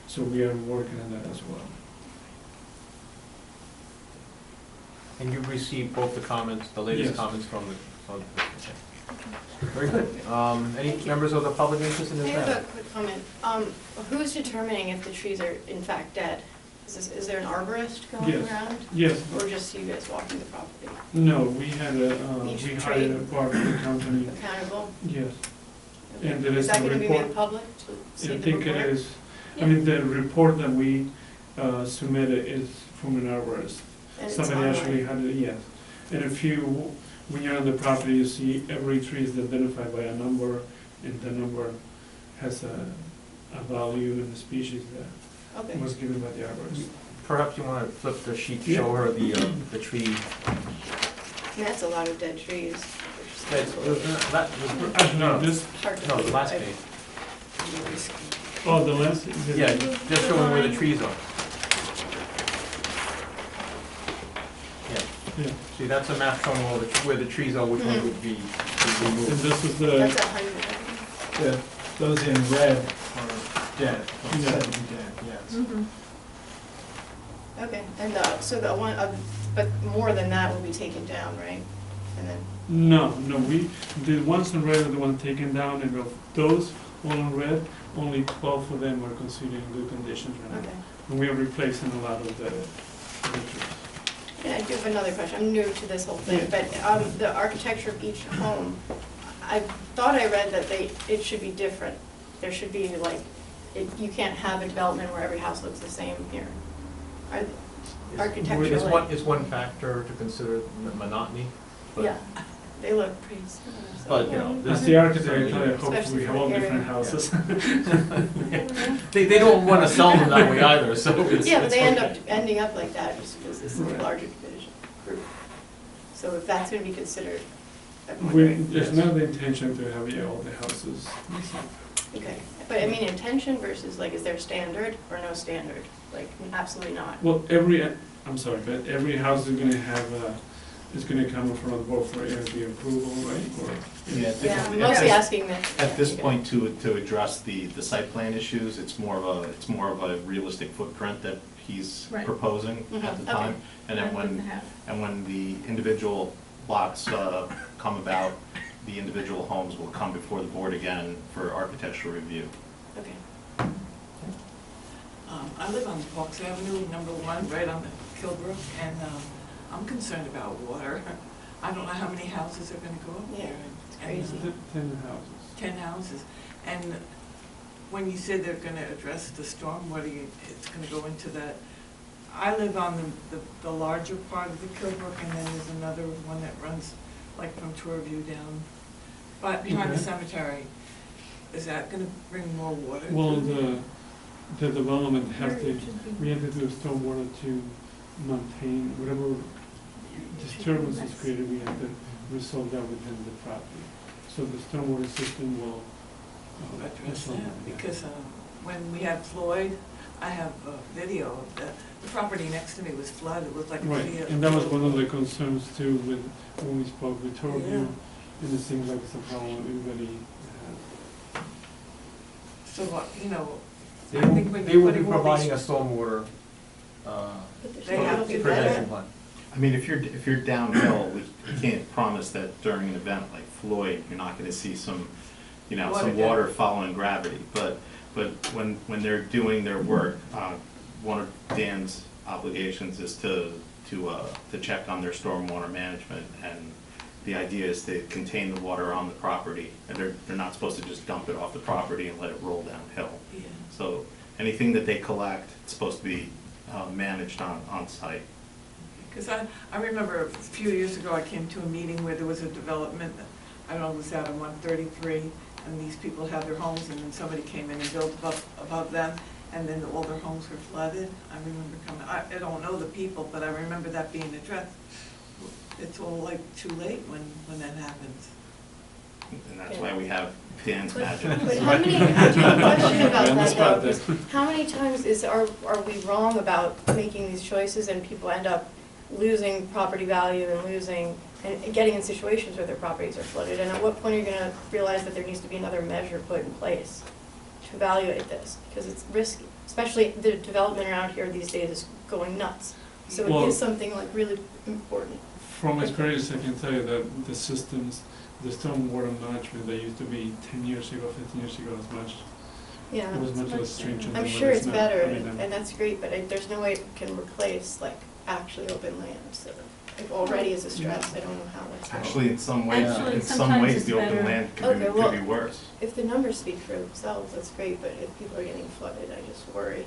So we are working on that as well. And you've received both the comments, the latest Yes. comments from very good. Any members of the public interest in I this have matter? a quick comment. Who's determining if the trees are in fact dead? Is there an arborist going Yes. around? Yes. Or just you guys walking the property? No, we had Each we tree? hired a property company. Accountable? Yes. Okay. And there is Is that a gonna be report. made public to see I the think it report? is. I mean, the report that we submitted is from an arborist. And it's Somebody online? actually had it, yes. And if you, when you're on the property, you see every tree is identified by a number, and the number has a value and the species that Okay. was given by the arborist. Perhaps you want to flip the sheet, Yeah. show her the tree. That's a lot of dead trees. Actually, this, Hard to No, the believe. last page. oh, the last. Yeah, just showing where the trees are. Yeah. See, that's a map showing where the trees are, which one would be And removed. this is the, That's 100. Those in red are dead, Yeah. said to be dead, yes. Okay, and so the one, but more than that will be taken down, right? And then, no, the ones in red are the ones taken down, and of those, all in red, only 12 of them are considered in good condition right now. okay. And we are replacing a lot of the trees. And I do have another question. I'm new to this whole thing, but the architecture of each home, I thought I read that it should be different. There should be like you can't have a development where every house looks the same here. Are It's architecturally, it's one factor to consider monotony, but. yeah, they look pretty similar. so- But, you know, As the architect, I hope Especially we for have all the area. different houses. They don't wanna sell them that way either, so it's. Yeah, but they end okay. up ending up like that just because this is a larger division group. So if that's gonna be considered, I'm wondering. There's not the intention to have all the houses. Okay, but I mean intention versus like, is there standard or no standard? Like, absolutely not. Well, I'm sorry, but every house is gonna have is gonna come in front of the board for ARB approval, right? Or Yeah, Yeah, I'm mostly asking that. At this point, to address the site plan issues, it's more of a realistic footprint that he's Right. proposing Mhm, at the okay. time. And then when the individual lots come about, the individual homes will come before the board again for architectural review. Okay. I live on Parks Avenue, #1, right on the Kilbrook, and I'm concerned about water. I don't know how many houses are gonna go up Yeah, there. it's and, crazy. 10 houses. 10 houses. And when you said they're gonna address the stormwater, it's gonna go into that. I live on the larger part of the Kilbrook, and then there's another one that runs like from Torview down, but behind the Okay. cemetery. Is that gonna bring more water? Well, to the development we have to do stormwater to maintain whatever disturbance is created, we have to resolve that within the property. So the stormwater system will address resolve that? yeah. Because when we had Floyd, I have a video of the property next to me was flooded, it looked like a Right, video. and that was one of the concerns too with, when we spoke with Torview, Yeah. and it seems like it's a problem everybody has. So what, you know, They I will, think when they you're will be putting all providing a these. stormwater, They have to do prevention that. plan. I mean, if you're downhill, we can't promise that during an event like Floyd, you're not gonna see some, Water some down. water following gravity. But when they're doing their work, one of Dan's obligations is to check on their stormwater management. And the idea is to contain the water on the property, and they're not supposed to just dump it off the property and let it roll downhill. Yeah. So anything that they collect, it's supposed to be managed on site. Because I remember a few years ago, I came to a meeting where there was a development, I don't know, it was out on 133, and these people had their homes, and then somebody came in and built above them, and then all their homes were flooded. I remember coming, I don't know the people, but I remember that being addressed. It's all like too late when that happens. And that's why we have Dan's magic. But how many, I do have a question about On the that spot though, there. 'cause how many times are we wrong about making these choices and people end up losing property value and getting in situations where their properties are flooded? And at what point are you gonna realize that there needs to be another measure put in place to evaluate this? Because it's risky, especially the development around here these days is going nuts. So Well- it is something like really important. From experience, I can tell you that the systems, the stormwater management that used to be 10 years ago, 15 years ago, is much, Yeah. it was much less stringent than I'm what sure is it's now. better, I mean, and that's great, but there's no way it can replace like actually open land, so it already is a stress, I don't know how that's. Actually, in some ways, Actually, in some sometimes ways, it's the open better. land Okay, well- could be worse. If the numbers speak for themselves, that's great, but if people are getting flooded, I just worry.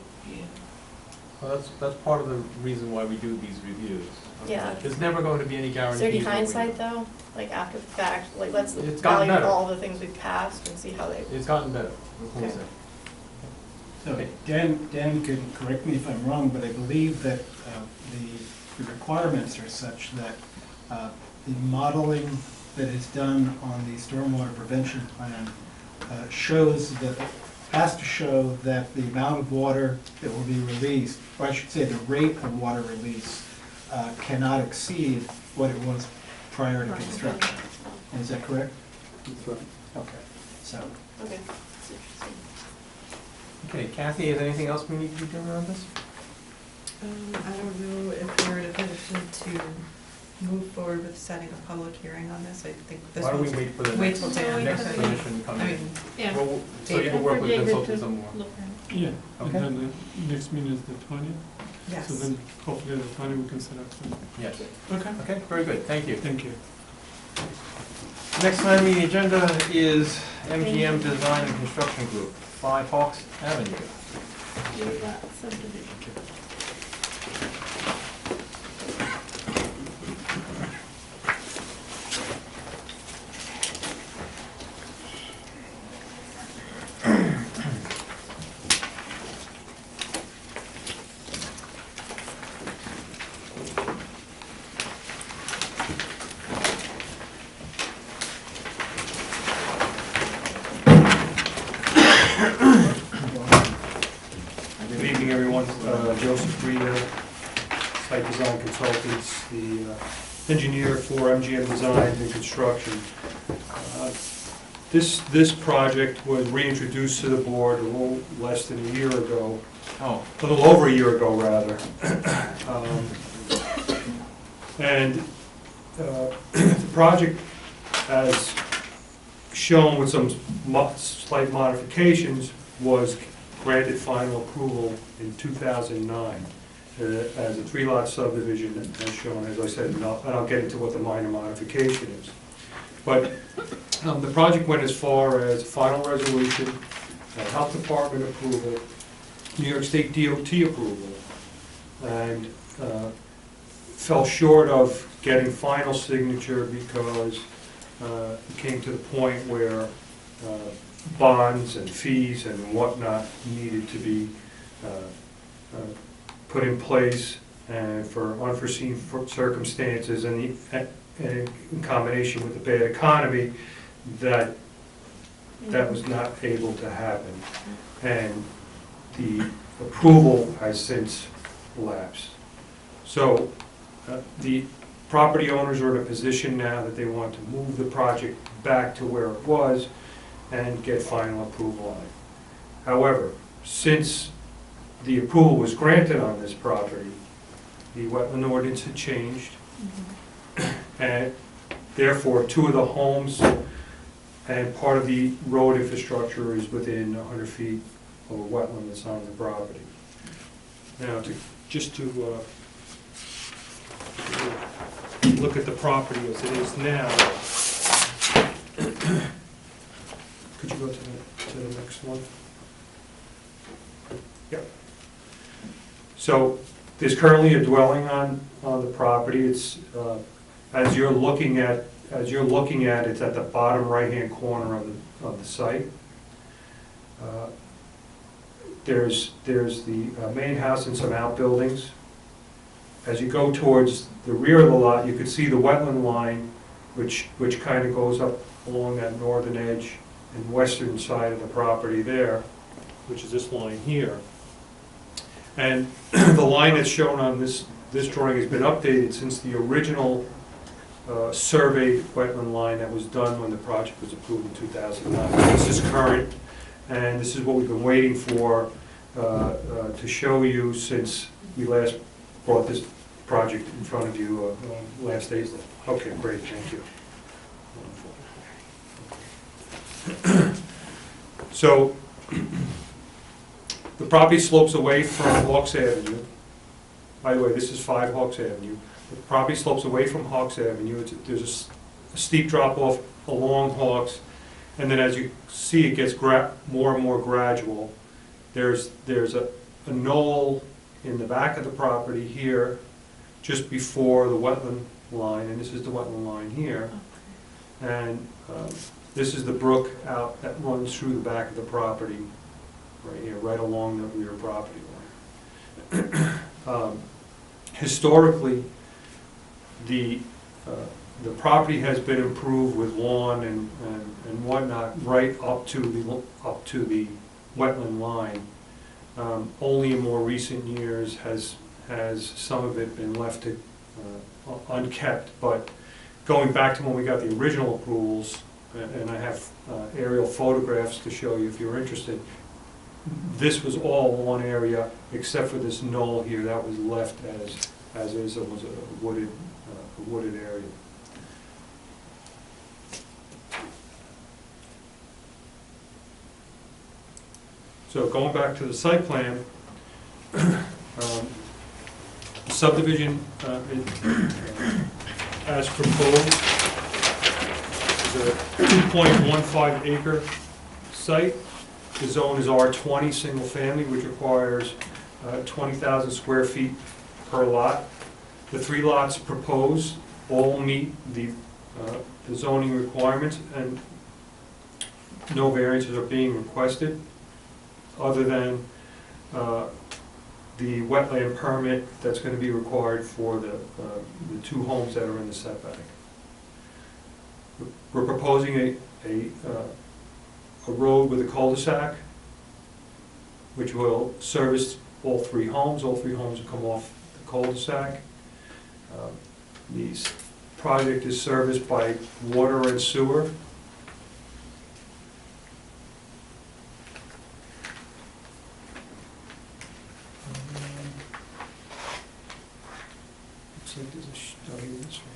Well, that's part of the reason why we do these reviews. Yeah. There's never going to be any Is guarantees. there any what we do. hindsight though, like after the fact, like let's It's gotten value better. all the things we've passed and see how they. It's gotten better, what can we Okay. say? So Dan can correct me if I'm wrong, but I believe that the requirements are such that the modeling that is done on the stormwater prevention plan shows that, has to show that the amount of water that will be released, or I should say the rate of water release, cannot exceed what it was prior to construction. Is that correct? That's right. Okay, so. Okay, that's interesting. Okay, Kathy, is anything else we need to be doing around this? I don't know if we're in a position to move forward with setting a public hearing on this. I think this Why don't we was- wait for the wait next, till Dan. next I mean, submission to come I in? mean, Yeah. Well, so you can work with the consultant some more. Yeah, Okay. and then the next meeting is the 20th. Yes. So then hopefully the 20th we can set up some. Yes. Okay. Okay, very good, thank you. Thank you. Next item on the agenda is MGM Design and Construction Group. 5 Hawks Avenue. Subdivision. Good evening, everyone. Joseph Rita, Site Design Consultants, the engineer for MGM Design and Construction. This project was reintroduced to the board a little less than a year ago. Oh. A little over a year ago, rather. And the project, as shown with some slight modifications, was granted final approval in 2009 as a 3-lot subdivision, as shown, as I said, and I'll get into what the minor modification is. But the project went as far as final resolution, Health Department approval, New York State DOT approval, and fell short of getting final signature because it came to the point where bonds and fees and whatnot needed to be put in place, and for unforeseen circumstances and in combination with the bad economy, that was not able to happen. And the approval has since lapsed. So the property owners are in a position now that they want to move the project back to where it was and get final approval on it. However, since the approval was granted on this property, the wetland ordinance had changed, and therefore 2 of the homes and part of the road infrastructure is within 100 feet of a wetland that's on the property. Now, just to look at the property as it is now. Could you go to the next one? Yep. So there's currently a dwelling on the property. It's as you're looking at it's at the bottom right-hand corner of the site. There's the main house and some outbuildings. As you go towards the rear of the lot, you can see the wetland line, which kind of goes up along that northern edge and western side of the property there, which is this line here. And the line that's shown on this drawing has been updated since the original surveyed wetland line that was done when the project was approved in 2009. This is current, and this is what we've been waiting for to show you since we last brought this project in front of you last April. Okay, great, thank you. So, the property slopes away from Hawks Avenue. By the way, this is 5 Hawks Avenue. The property slopes away from Hawks Avenue. There's a steep drop off along Hawks, and then as you see, it gets more and more gradual. There's a knoll in the back of the property here, just before the wetland line, and this is the wetland line here. And this is the brook out that runs through the back of the property, right here, right along the rear property line. Historically, the property has been improved with lawn and whatnot right up to the wetland line. Only in more recent years has some of it been left unkept, but going back to when we got the original approvals, and I have aerial photographs to show you if you're interested, this was all one area except for this knoll here that was left as is. It was a wooded area. So going back to the site plan, subdivision as proposed is a 2.15 acre site. The zone is R20, single family, which requires 20,000 square feet per lot. The 3 lots proposed all meet the zoning requirements, and no variances are being requested, other than the wetland permit that's going to be required for the 2 homes that are in the setback. We're proposing a road with a cul-de-sac, which will service all 3 homes. All 3 homes will come off the cul-de-sac. The project is serviced by water and sewer. Looks like there's a study of this one.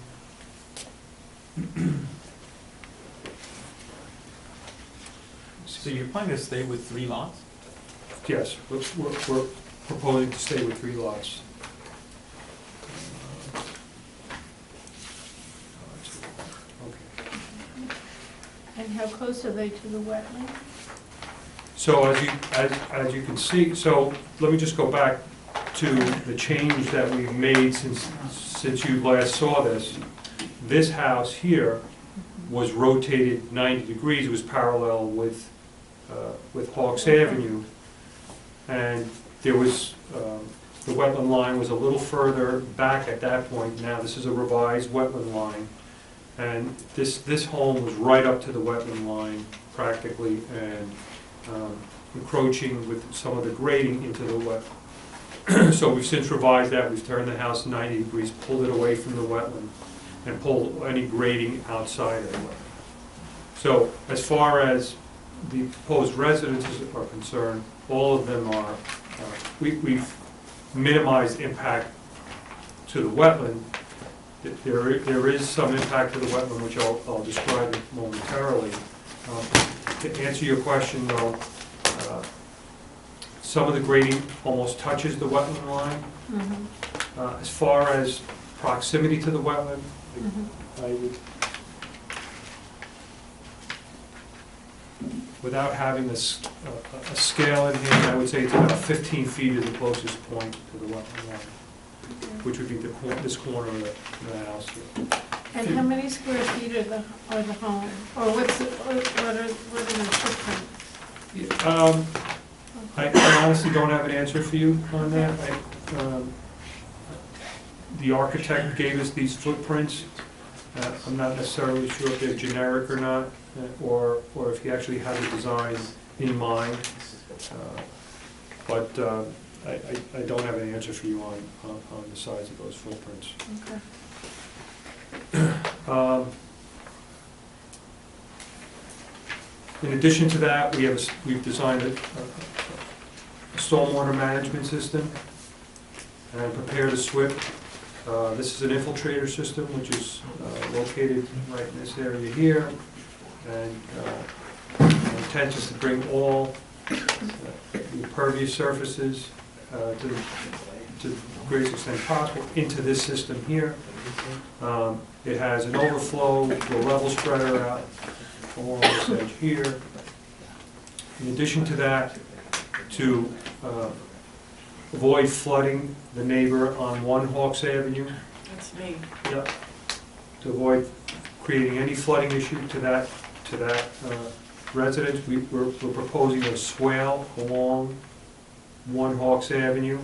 So you're planning to stay with 3 lots? Yes, we're proposing to stay with 3 lots. And how close are they to the wetland? So as you can see, so let me just go back to the change that we've made since you last saw this. This house here was rotated 90 degrees, it was parallel with Hawks Avenue. And there was, the wetland line was a little further back at that point. Now this is a revised wetland line. And this home was right up to the wetland line practically, and encroaching with some of the grading into the wet. So we've since revised that. We've turned the house 90 degrees, pulled it away from the wetland, and pulled any grading outside of the wetland. So as far as the proposed residences are concerned, all of them are, we've minimized impact to the wetland. There is some impact to the wetland, which I'll describe momentarily. To answer your question, though, some of the grading almost touches the wetland line. As far as proximity to the wetland, I would, without having a scale in here, I would say it's about 15 feet is the closest point to the wetland line, which would be this corner of the house here. And how many square feet are the home? Or what are the footprint? I honestly don't have an answer for you on that. The architect gave us these footprints. I'm not necessarily sure if they're generic or not, or if he actually had the design in mind. But I don't have an answer for you on the size of those footprints. Okay. In addition to that, we've designed a stormwater management system and prepared a SWIP. This is an infiltrator system, which is located right in this area here. And the intent is to bring all the impervious surfaces to the greatest extent possible into this system here. It has an overflow to a level spreader out along this edge here. In addition to that, to avoid flooding the neighbor on 1 Hawks Avenue. That's me. Yep. To avoid creating any flooding issue to that residence, we're proposing a swale along 1 Hawks Avenue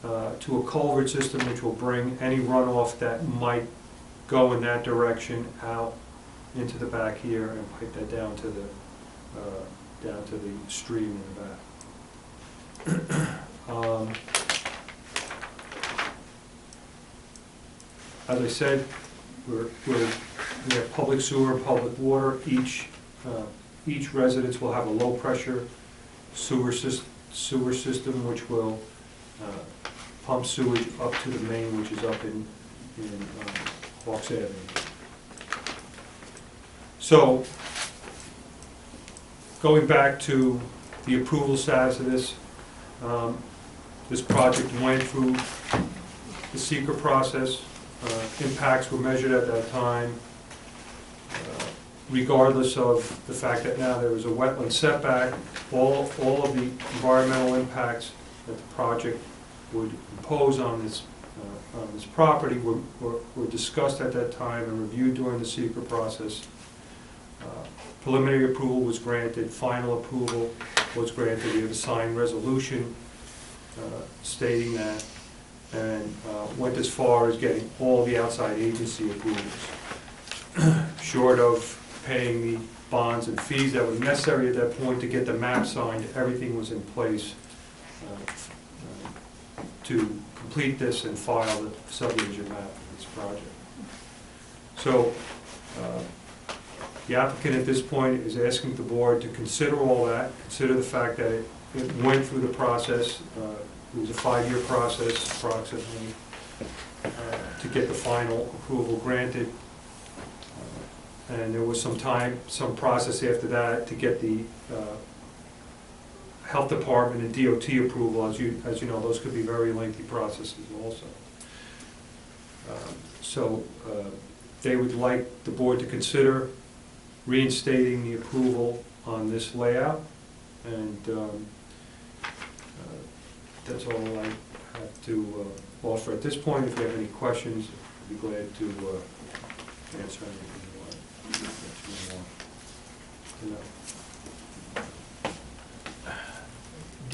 to a culvert system which will bring any runoff that might go in that direction out into the back here and pipe that down to the stream in the back. As I said, we have public sewer and public water. Each residence will have a low pressure sewer system which will pump sewage up to the main, which is up in Hawks Avenue. So, going back to the approval status of this, this project went through the SEQR process. Impacts were measured at that time. regardless of the fact that now there is a wetland setback, all of the environmental impacts that the project would impose on this property were discussed at that time and reviewed during the secret process. Preliminary approval was granted, final approval was granted. We have a signed resolution stating that, and went as far as getting all the outside agency approvals. Short of paying the bonds and fees that were necessary at that point to get the map signed, everything was in place to complete this and file the subdivision map for this project. So the applicant at this point is asking the board to consider all that, consider the fact that it went through the process. It was a 5-year process approximately to get the final approval granted. And there was some process after that to get the health department and DOT approval. As you know, those could be very lengthy processes also. So they would like the board to consider reinstating the approval on this layout, and that's all I have to offer at this point. If you have any questions, I'd be glad to answer anything.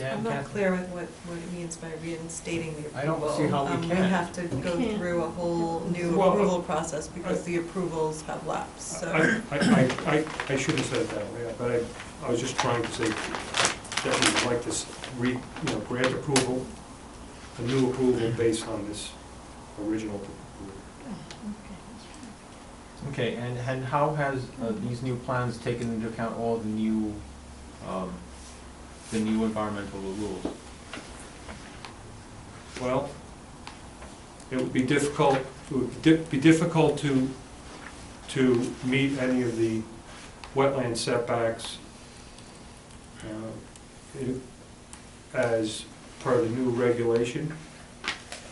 I'm not clear with what it means by reinstating the approval. I don't see how we We can. have to go through a whole new approval process because the approvals have lapsed, so. I shouldn't have said it that way, but I was just trying to say that we would like to grant approval, a new approval based on this original approval. Okay, and how has these new plans taken into account all the new environmental rules? Well, it would be difficult to meet any of the wetland setbacks as per the new regulation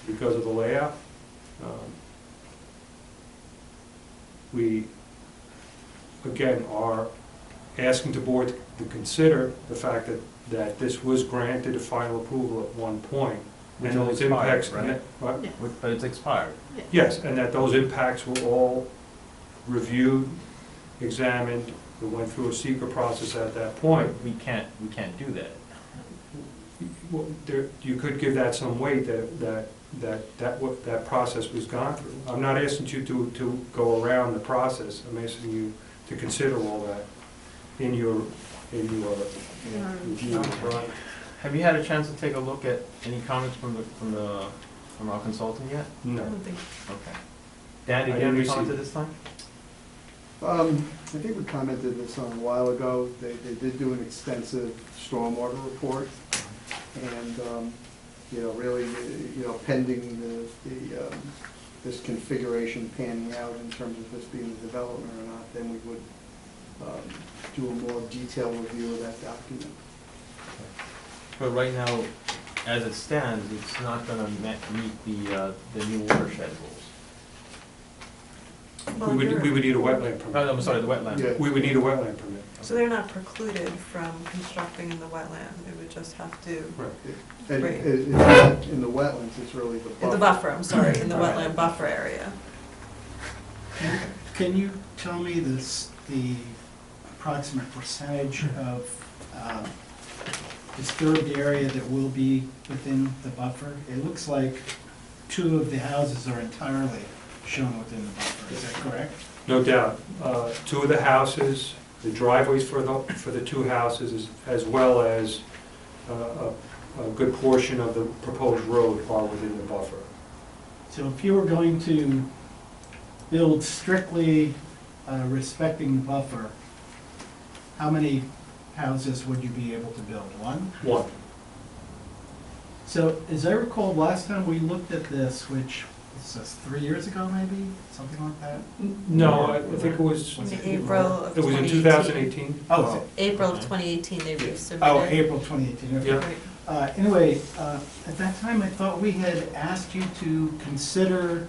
because of the layout. We, again, are asking the board to consider the fact that this was granted a final approval at one point. Which And is those expired, impacts, right? what? But it's expired. Yes, and that those impacts were all reviewed, examined, we went through a secret process at that point. We can't do that. Well, you could give that some weight, that process was gone through. I'm not asking you to go around the process, I'm asking you to consider all that in your review. Have you had a chance to take a look at any comments from our consultant yet? No. I don't think. Okay. Dan, did you have any comments at this time? I think we commented this on a while ago. They did do an extensive stormwater report, and really, pending this configuration panning out in terms of this being a development or not, then we would do a more detailed review of that document. But right now, as it stands, it's not gonna meet the new watershed rules. Well, We would need a wetland permit. Oh, I'm sorry, the wetland. Yeah. We would need a wetland permit. So they're not precluded from constructing in the wetland, they would just have to. Right. And Right. it's not in the wetlands, it's really the buffer. In the buffer, I'm sorry, in the Right. wetland buffer area. Can you tell me the approximate percentage of disturbed area that will be within the buffer? It looks like 2 of the houses are entirely shown within the buffer, is that correct? No doubt. 2 of the houses, the driveways for the 2 houses, as well as a good portion of the proposed road are within the buffer. So if you were going to build strictly respecting the buffer, how many houses would you be able to build? 1? 1. So as I recall, last time we looked at this, which was 3 years ago maybe, something like that? No, I think it was. In April of It was in 2018. 2018. Oh, April of 2018, they resubmitted. oh, April 2018, okay. Yeah. Anyway, at that time, I thought we had asked you to consider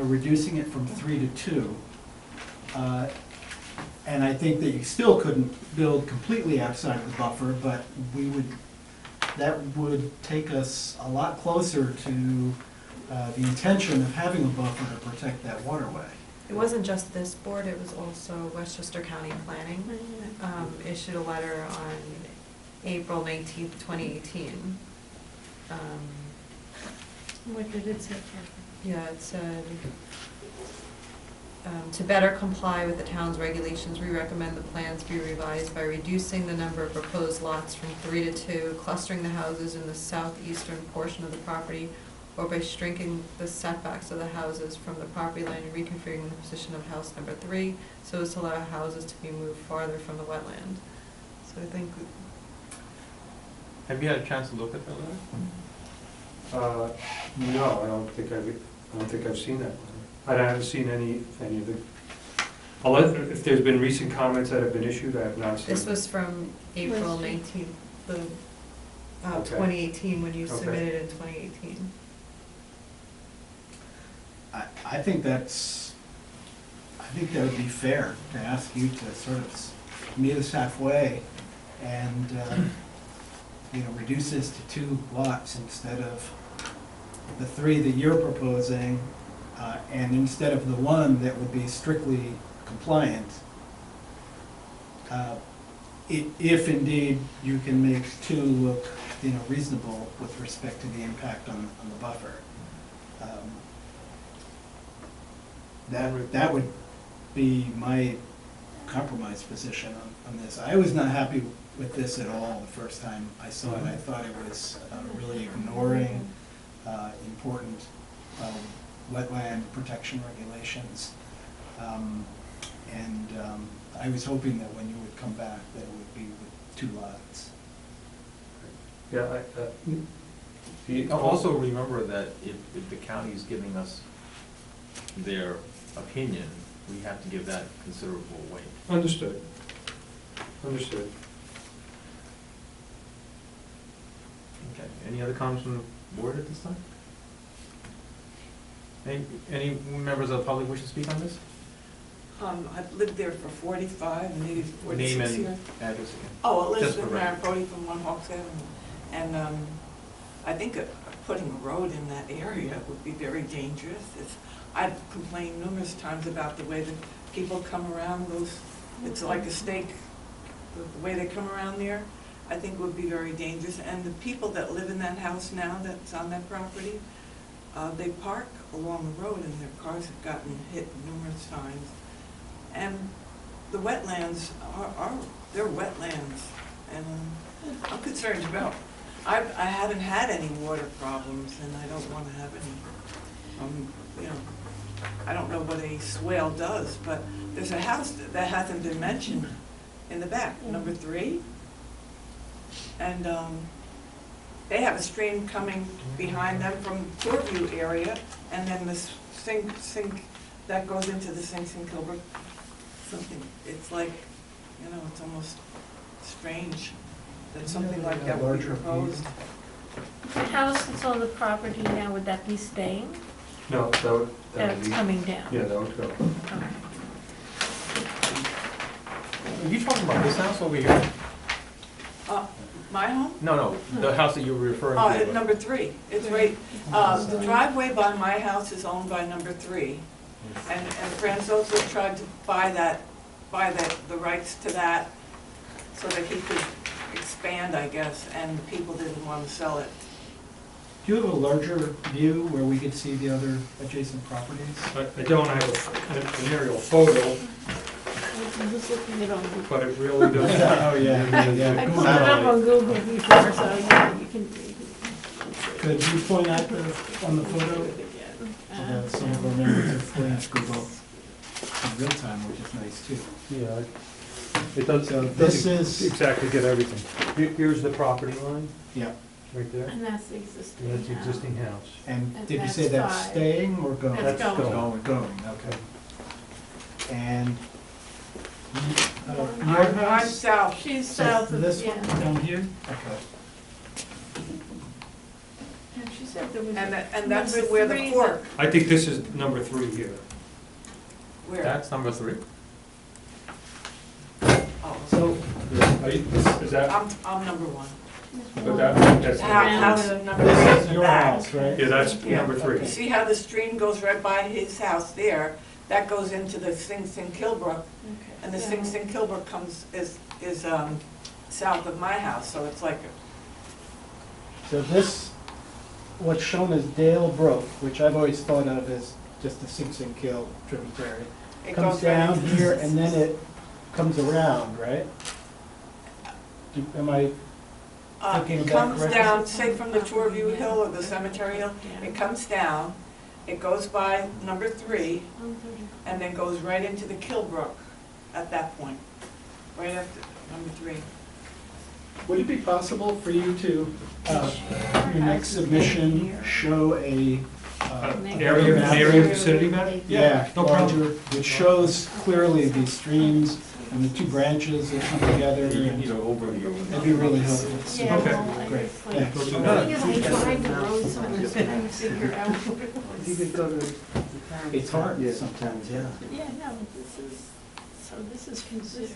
reducing it from 3 to 2. And I think that you still couldn't build completely outside the buffer, but that would take us a lot closer to the intention of having a buffer to protect that waterway. It wasn't just this board, it was also Westchester County Planning, issued a letter on April 19th, 2018. What did it say? Yeah, it said, to better comply with the town's regulations, we recommend the plans be revised by reducing the number of proposed lots from 3 to 2, clustering the houses in the southeastern portion of the property, or by shrinking the setbacks of the houses from the property line and reconfiguring the position of house number 3, so as to allow houses to be moved farther from the wetland. So I think. Have you had a chance to look at that letter? No, I don't think I've seen that one. I haven't seen any of the, if there's been recent comments that have been issued, I have not seen. This was from April 19th, Okay. 2018, when you Okay. submitted in 2018. I think that would be fair to ask you to sort of meet us halfway and, reduce this to 2 lots instead of the 3 that you're proposing, and instead of the 1 that would be strictly compliant. If indeed you can make 2 look, reasonable with respect to the impact on the buffer. That would be my compromise position on this. I was not happy with this at all the first time I saw it. I thought it was really ignoring important wetland protection regulations. And I was hoping that when you would come back, that it would be with 2 lots. Yeah, Also remember that if the county is giving us their opinion, we have to give that considerable weight. Understood. Understood. Okay, any other comments from the board at this time? Any members of the public wish to speak on this? I've lived there for 45, maybe 46 Name years. and address again. Oh, Just for Elizabeth record. Maripodi from 1 Hawks Avenue. And I think putting a road in that area would be very dangerous. I've complained numerous times about the way that people come around those, it's like a stake, the way they come around there, I think would be very dangerous. And the people that live in that house now that's on that property, they park along the road and their cars have gotten hit numerous times. And the wetlands they're wetlands, and I'm concerned about, I haven't had any water problems, and I don't want to have any, I don't know what a swale does, but there's a house that hasn't been mentioned in the back, number 3. And they have a stream coming behind them from Torview area, and then this sink that goes into the sinks in Kilbrook. Something, it's like, it's almost strange that something like that would be proposed. The house that's on the property now, would that be staying? No, that would That's be. coming down? Yeah, that would go. Okay. Are you talking about this house over here? My home? No, the house that you were referring to. It's number 3. It's right, the driveway by my house is owned by number 3. And Franzoso tried to buy the rights to that so that he could expand, I guess, and the people didn't want to sell it. Do you have a larger view where we could see the other adjacent properties? I don't have an aerial photo, I'm just looking at it on Google. but it really does. Oh, yeah. I put it up on Google before, so you can. Could you point out on the photo? Some of our members are pulling up Google in real time, which is nice too. Yeah, it does, So this is, exactly get everything. Here's the property line, yeah. right there, And that's the existing and that's the house. existing house. And And did you say that's that's 5. staying or going? That's going. Going, okay. And your I'm house? south. She's So south of, this yeah. one down here? Okay. And she said there was. And that's number where 3 the fork, I think this is number 3 here. where? That's number 3? So, Is that, I'm number one. but that's. House number this three is in the your back. house, right? Yeah, that's Yeah. number 3. See how the stream goes right by his house there? That goes into the Sing Sing Kilbrook, and the Sing Sing Kilbrook is south of my house, so it's like, So this, what's shown as Dale Brook, which I've always thought of as just the Sing Sing Kill tributary, it comes goes right down into here and then it comes around, right? Am I thinking of It that comes correctly? down, say from the Torview Hill or the Cemetery Hill, it comes down, it goes by number 3, and then goes right into the Kilbrook at that point, right after number 3. Would it be possible for you to, your next submission, show a Area vicinity map? Yeah, No problem. which shows clearly the streams and the two branches that come together. and That'd be really helpful. Yeah, Okay. well, I Great, just, like, thanks. the thing is, I drive the road, so I'm just trying to figure out what it was. You could go to. It's hard Yeah. sometimes, yeah. Yeah, no, this is, so this is considered,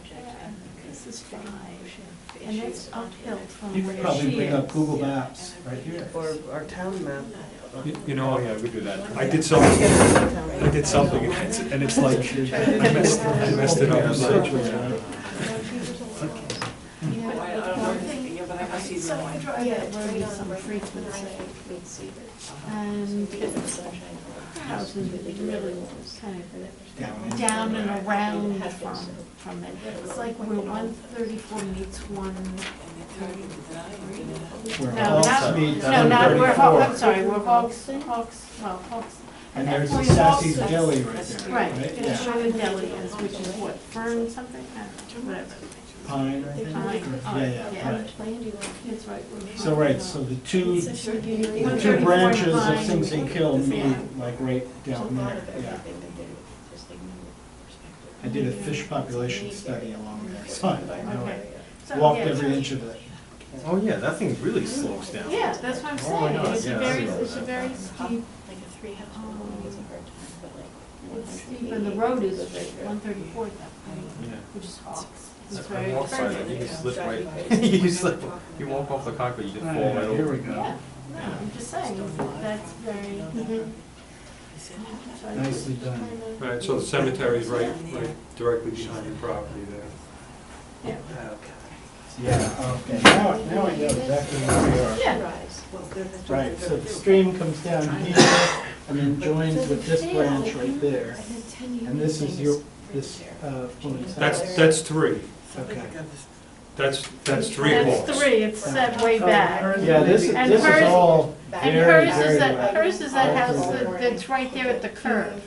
yeah, this is 5, and it's uphill from You where could she probably bring up is. Google Maps right here. Or our town map. You know, we do that. I did something, and it's like, I messed it up. But I can see the So I line. drive that road with some frequency, and the house is really kind of down and around from it. It's like where 134 meets 133. Where No, Hawks not, meets no, not where Hawks, 134. I'm sorry, where Hawks. And at that there's a point, Sassy's Hawks is- Deli right there, Right, right? it's Yeah. where the deli is, which is what, Fern something? I don't know, whatever. Pine, I think. Yeah, right. It's right where. So, right, so the two branches of Sing Sing Kill meet like right down there, yeah. I did a fish population study along there, so I know Okay. it. So, Walked yeah, every so- inch of it. Oh, yeah, that thing really slopes down. Yeah, that's what I'm Oh my saying, God, it's a yeah. very steep, it's steep, and the road is 134 at that point, Yeah. which is Hawks. It's I very walked by that, friendly. you just slip right, you slip, you walk off the concrete, you just fall right over. Here we go. Yeah, no, I'm just saying, that's very. So I just Nicely done. kinda- Right, so the cemetery is right directly behind your property there. Yeah. Yeah, okay, now I know exactly where we are. Yeah. Right, so the stream comes down here and then joins with this branch right there. And this is your, this, woman's house. That's 3. Okay. That's 3 That's Hawks. 3, it's set way back. Yeah, this And is hers- all And very, hers very is that, wet. hers is that house that's right there at the curve,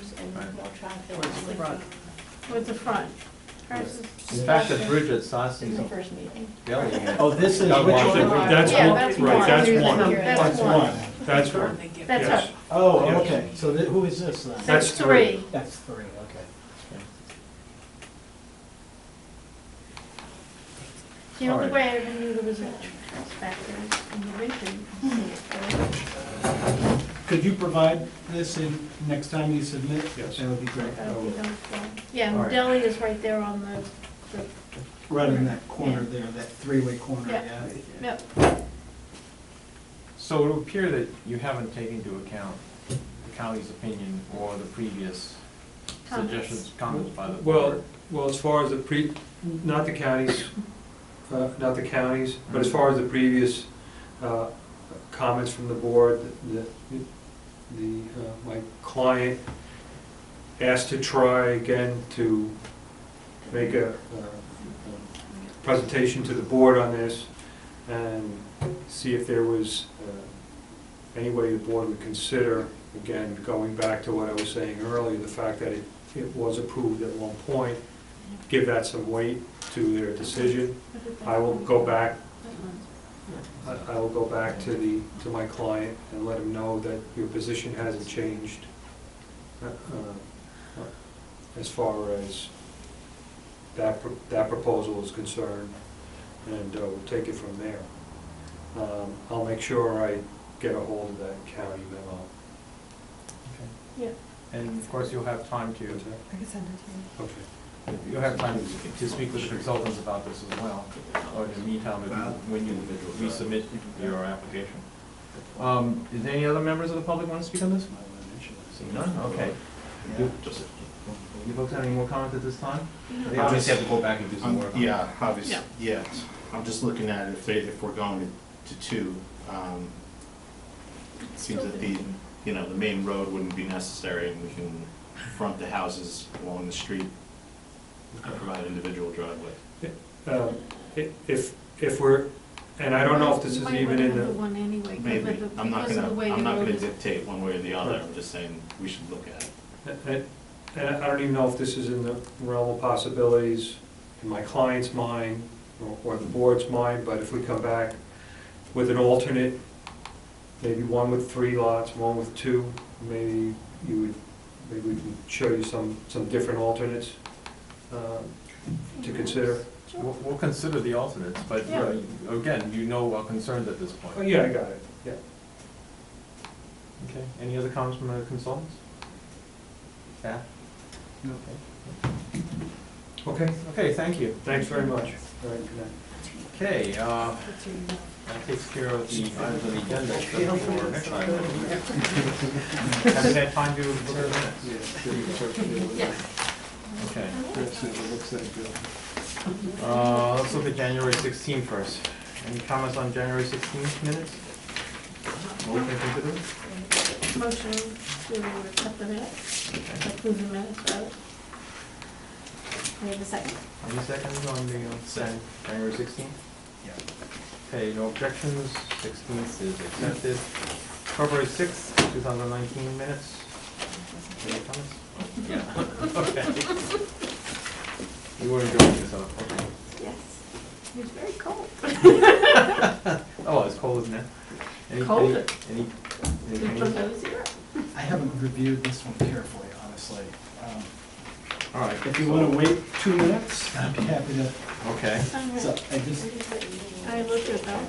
towards the front. Hers is. In fact, the bridge at Sassy's Deli. Oh, this is which Got washed one? away. That's Yeah, one, that's right, one. that's one. That's one. That's one, That's yes. her. Oh, Yes. okay, so who is this then? That's That's 3. That's 3, okay. The only Alright. way I ever knew there was a house back there in the winter. you can see it. Could you provide this in, next time you submit? Yes. That would be great. That would be done. Yeah, and Alright. deli is right there on the, Right in that corner there, that three-way corner, Yeah. yeah. yep, So it would appear that you haven't taken into account the county's opinion or the previous suggestions, comments by the board. Well, as far as not the counties, but as far as the previous comments from the board, my client asked to try again to make a presentation to the board on this and see if there was any way the board would consider, again, going back to what I was saying earlier, the fact that it was approved at one point, give that some weight to their decision. I will go back to my client and let him know that your position hasn't changed as far as that proposal is concerned, and we'll take it from there. I'll make sure I get a hold of that county memo. Okay. yeah. And of course, you'll have time to I can send it to you. Okay. You'll have time to speak with the consultants about this as well, or in the meantime, when you resubmit your application. Is there any other members of the public want to speak on this? Seeing none, okay. You folks have any more comments at this time? They obviously have to go back and do some work. Yeah, obviously, yeah. I'm just looking at it, if we're going to two, it seems that the main road wouldn't be necessary, and we can front the houses along the street and provide individual driveway. If we're, and I don't know if this is even in the, one anyway, Maybe, I'm not gonna gonna. dictate one way or the other, I'm just saying we should look at it. and I don't even know if this is in the realm of possibilities in my client's mind or the board's mind, but if we come back with an alternate, maybe one with 3 lots, one with 2, maybe we can show you some different alternates to consider. We'll consider the alternates, but again, you know our concerns at this point. Oh, yeah, I got it, yeah. Okay, any other comments from the consultants? Yeah? No. Okay. Okay, thank you. Thanks very much. All right, good night. Okay, that takes care of the items on the agenda, except for next item. Have you had time to look at the minutes? Yes. Okay. It looks that good. Let's look at January 16th first. Any comments on January 16th minutes? Motion to consider? Motion to accept the minutes, approve the minutes, rather. We have a second? Any seconds on the January 16th? Yeah. Okay, no objections, 16th is accepted. February 6th, 2019 minutes. Any comments? Yeah. Okay. You were enjoying yourself, okay. Yes. It was very cold. Oh, it's cold, isn't it? Colder. Any Proposed here? I haven't reviewed this one carefully, honestly. All right. If you want to wait 2 minutes, I'd be happy to. Okay. So I just, I looked at that,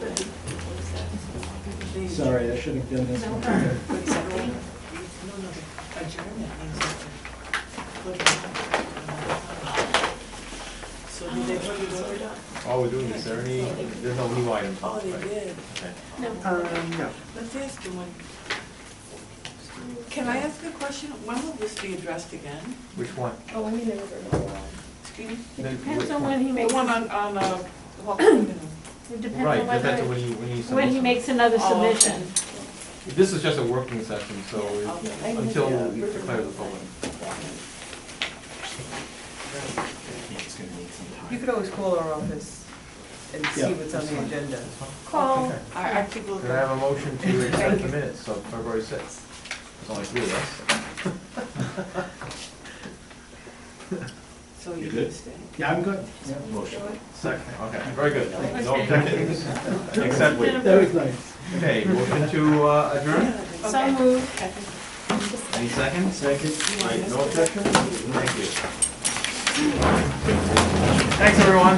sorry, I should have done this one. So did they put it over done? Oh, we're doing this, there's no new items. Oh, they right? did. Okay. No. Let's ask you one. Can I ask a question? When will this be addressed again? Which one? Oh, I mean, there was another one. Excuse me? It depends on when he The makes. one on Hawthorne. It depends Right, on whether, depends on when he makes another Oh, okay. submission. This is just a working session, so Okay. until we declare the public. It's gonna need some time. You could always call our office and see Yeah, what's on the agenda. Call. Okay. I keep looking. Could I have a motion to accept the minutes of February 6th? There's only 3 of us. So you good? can stay. Yeah, I'm good. Yeah. Motion. Second, okay, very good. No objections. Accepted. That was nice. Okay, motion to adjourn? So moved. Any second? Second. Right, no objections? Thank you. Thanks, everyone.